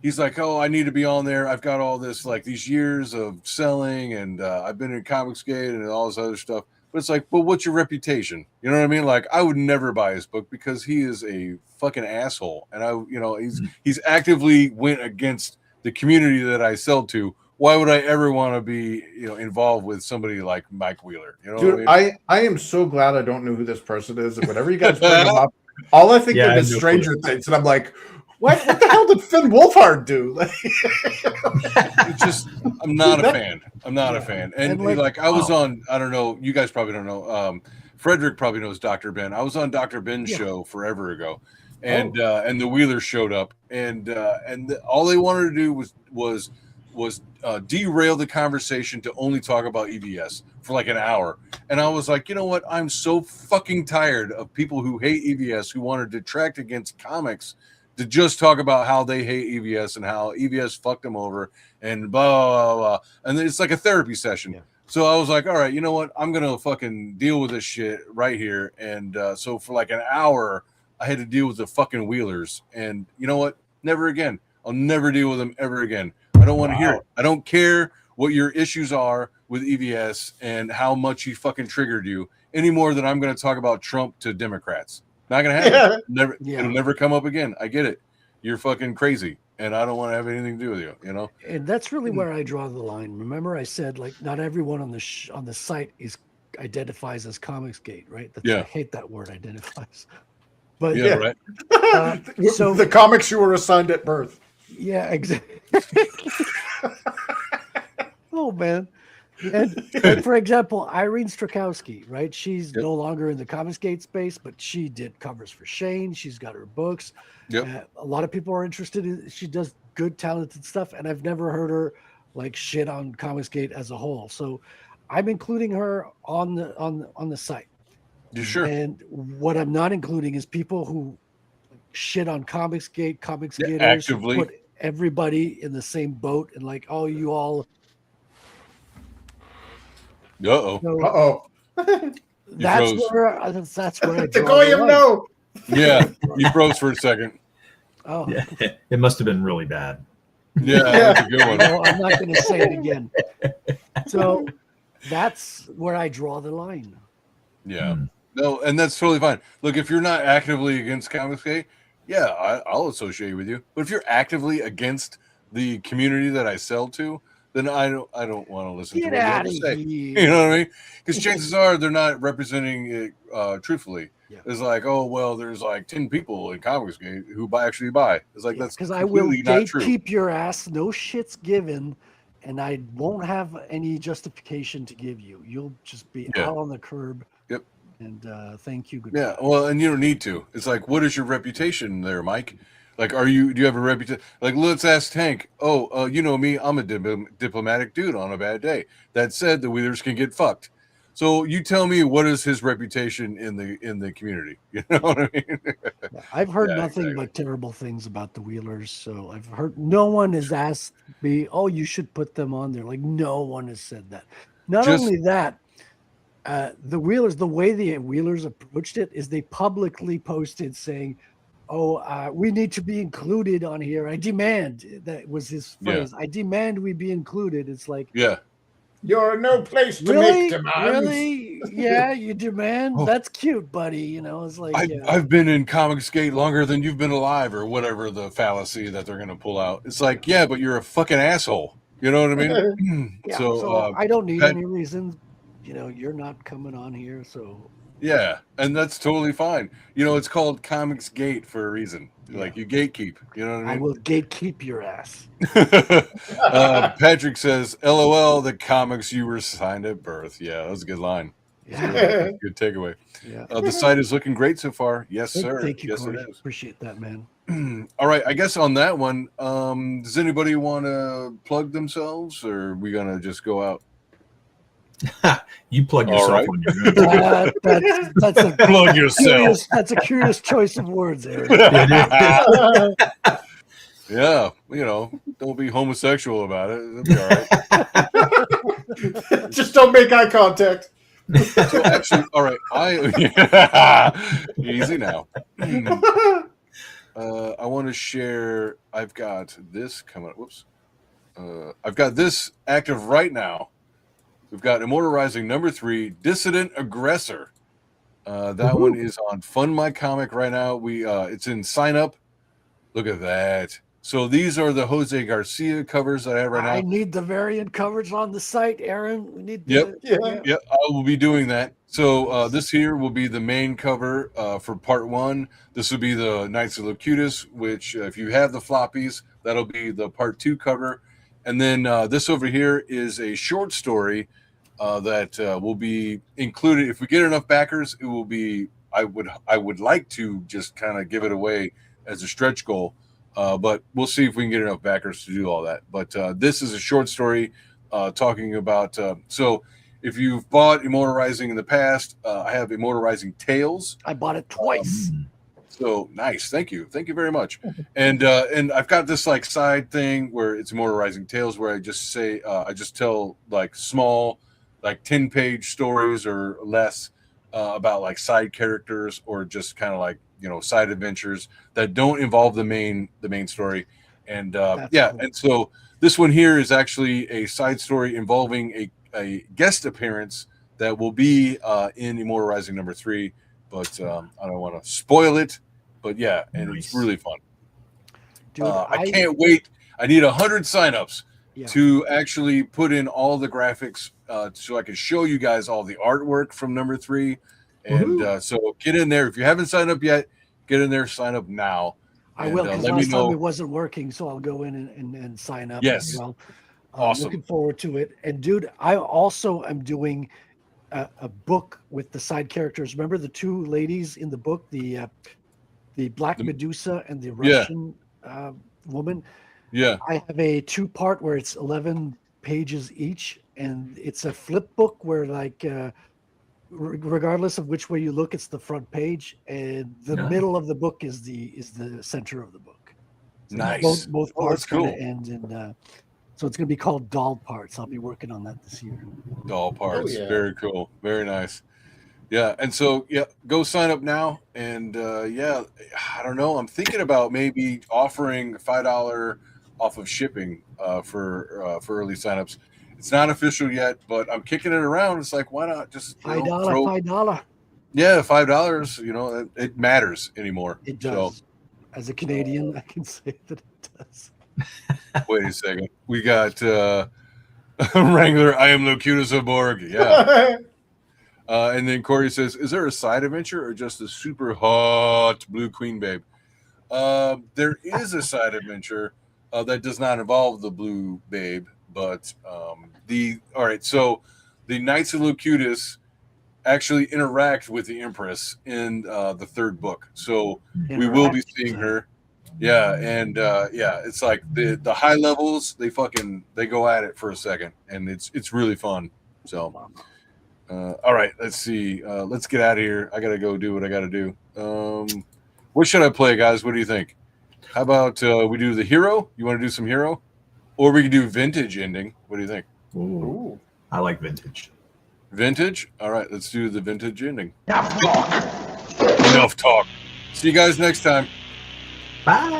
he's like, oh, I need to be on there. I've got all this, like these years of selling, and I've been in ComicsGate and all this other stuff. But it's like, but what's your reputation? You know what I mean? Like, I would never buy his book because he is a fucking asshole, and he's actively went against the community that I sell to. Why would I ever want to be, involved with somebody like Mike Wheeler? You know Dude, what I mean? I am so glad I don't know who this person is. And whenever you guys bring him up, all I think Yeah, of I is know who Stranger Things, and I'm like, what the hell did Finn Wolfhard do? It's just, I'm not a fan. I'm not a fan. And, And I was on, I don't know, you guys probably don't know. Frederick probably knows Dr. Ben. I was on Dr. Ben's show forever ago, and the Wheelers showed up, and all they wanted to do was derail the conversation to only talk about EVS for like an hour. And I was like, you know what? I'm so fucking tired of people who hate EVS who want to detract against comics to just talk about how they hate EVS and how EVS fucked them over and blah, blah, blah, blah. And it's like a therapy session. Yeah. So I was like, all right, you know what? I'm going to fucking deal with this shit right here. And so for like an hour, I had to deal with the fucking Wheelers. And you know what? Never again. I'll never deal with them ever again. I don't want to hear it. I don't care what your issues are with EVS and how much he fucking triggered you any more than I'm going to talk about Trump to Democrats. Not going to happen. Never. Yeah. It'll never come up again. I get it. You're fucking crazy. And I don't want to have anything to do with you, And that's really where I draw the line. Remember, I said like not everyone on the site identifies as ComicsGate, right? I hate that word, identifies. But Yeah, right. So the comics you were assigned at birth. yeah, exactly. Oh man. And for example, Irene Strakowski, right? She's no longer in the ComicsGate space, but she did covers for Shane. She's got her books. Yep. A lot of people are interested in. She does good, talented stuff, and I've never heard her like shit on ComicsGate as a whole. So I'm including her on the site. You sure? And what I'm not including is people who shit on ComicsGate, ComicsGators, actively. who put everybody in the same boat and like, oh, you all. Uh-oh. Uh-oh. That's froze. where I draw The the Goyim line. no. Yeah, you froze for a second. Oh, Yeah, it must have been really bad. Yeah, that's a good one. no, I'm not going to say it again. So that's where I draw the line. Yeah. No, and that's totally fine. Look, if you're not actively against ComicsGate, yeah, I'll associate with you. But if you're actively against the community that I sell to, then I don't want to listen Get to what you have out to of say. here. You know what I mean? Because chances are they're not representing it truthfully. Yeah. It's like, oh well, there's like 10 people in ComicsGate who actually buy. It's like that's Because I will completely not true. keep your ass, no shits given, and I won't have any justification to give you. You'll just be out on the curb. Yep. And thank you. Goodbye. Yeah, well, and you don't need to. It's like, what is your reputation there, Mike? Like, do you have a reputation? Like, let's ask Tank. Oh, you know me, I'm a diplomatic dude on a bad day. That said, the Wheelers can get fucked. So you tell me, what is his reputation in the community? You know what I mean? I've heard Yeah, nothing exactly. but terrible things about the Wheelers. So I've heard no one has asked me, oh, you should put them on there. Like no one has said that. Not only that, the Wheelers, the way the Wheelers approached it is they publicly posted saying, oh, we need to be included on here. I demand, that was his phrase. I demand we be included. It's like, Yeah. You're no place to really? make demands. Really? Yeah, you demand? Oh. That's cute, buddy. You know, it's like, I've been in ComicsGate longer than you've been alive, or whatever the fallacy that they're going to pull out. It's like, yeah, but you're a fucking asshole. You know what I mean? yeah, so I don't need Pat- any reasons. You know, you're not coming on here, so Yeah, and that's totally fine. You know, it's called ComicsGate for a reason. Like you gatekeep. You know what I I mean? will gatekeep your ass. Patrick says, "LOL, the comics you were signed at birth." Yeah, that was a good line. Yeah. Good takeaway. Yeah. The site is looking great so far. Yes, sir. Thank you, Yes, Corey. it is. Appreciate that, man. All right, I guess on that one, does anybody want to plug themselves, or are we gonna just go out? You plug All yourself right. on your own. That's a Plug yourself. That's a curious choice of words, Aaron. Yeah, you know, don't be homosexual about it. It'll be all right. Just don't make eye contact. So actually, all right, easy now. I want to share. I've got this coming up. Whoops. I've got this active right now. We've got Immortalizing number 3, Dissident Aggressor. That one is on Fund My Comic right now. It's in sign up. Look at that. So these are the Jose Garcia covers that I have right now. I need the variant coverage on the site, Aaron. We need. Yep. Yeah. I will be doing that. So this here will be the main cover for part 1. This will be the Knights of Locutus, which if you have the floppies, that'll be the part 2 cover. And then this over here is a short story that will be included. If we get enough backers, it will be. I would like to just kind of give it away as a stretch goal. But we'll see if we can get enough backers to do all that. But this is a short story talking about. So if you've bought Immortalizing in the past, I have Immortalizing Tales. I bought it twice. So nice, thank you very much. And I've got this like side thing where it's Immortalizing Tales, where I just say I just tell like small, like 10-page stories or less about like side characters or just kind of like, you know, side adventures that don't involve the main story. And Cool. And so this one here is actually a side story involving a guest appearance that will be in Immortalizing number 3, but I don't want to spoil it. But yeah, and it's really fun. Dude, I can't wait. I need 100 signups to actually put in all the graphics so I can show you guys all the artwork from number 3. And so get in there. If you haven't signed up yet, get in there, sign up now. I will, because let me last time know. it wasn't working, so I'll go in and sign up Yes. as well. Awesome. Looking forward to it. And dude, I also am doing a book with the side characters. Remember the 2 ladies in the book, the Black Medusa and the Russian woman? Yeah. I have a 2-part where it's 11 pages each, and it's a flip book where like regardless of which way you look, it's the front page, and the middle of the book is the center of the book. So Nice. Both parts that's cool. kind of end in. So it's going to be called Doll Parts. I'll be working on that this year. Doll parts. yeah. Very cool. Very nice. Yeah. And so, go sign up now. And I don't know. I'm thinking about maybe offering $5 off of shipping for early signups. It's not official yet, but I'm kicking it around. It's like, why not just $5? Yeah, $5. You know, it matters anymore. It does. So, As a Canadian, I can say that it does. wait a second. We got Wrangler. I am Locutus of Borg. Yeah. And then Corey says, "Is there a side adventure or just a super hot blue queen babe?" There is a side adventure that does not involve the blue babe, but so the Knights of Locutus actually interact with the Empress in the 3rd book. So we will be seeing her. Yeah, and it's like the high levels, they go at it for a second, and it's really fun. So all right, let's see. Let's get out of here. I gotta go do what I gotta do. What should I play, guys? What do you think? How about we do the hero? You want to do some hero? Or we can do vintage ending. What do you think? Ooh. I like vintage. Vintage? All right, let's do the vintage ending. Enough talk. See you guys next time. Bye.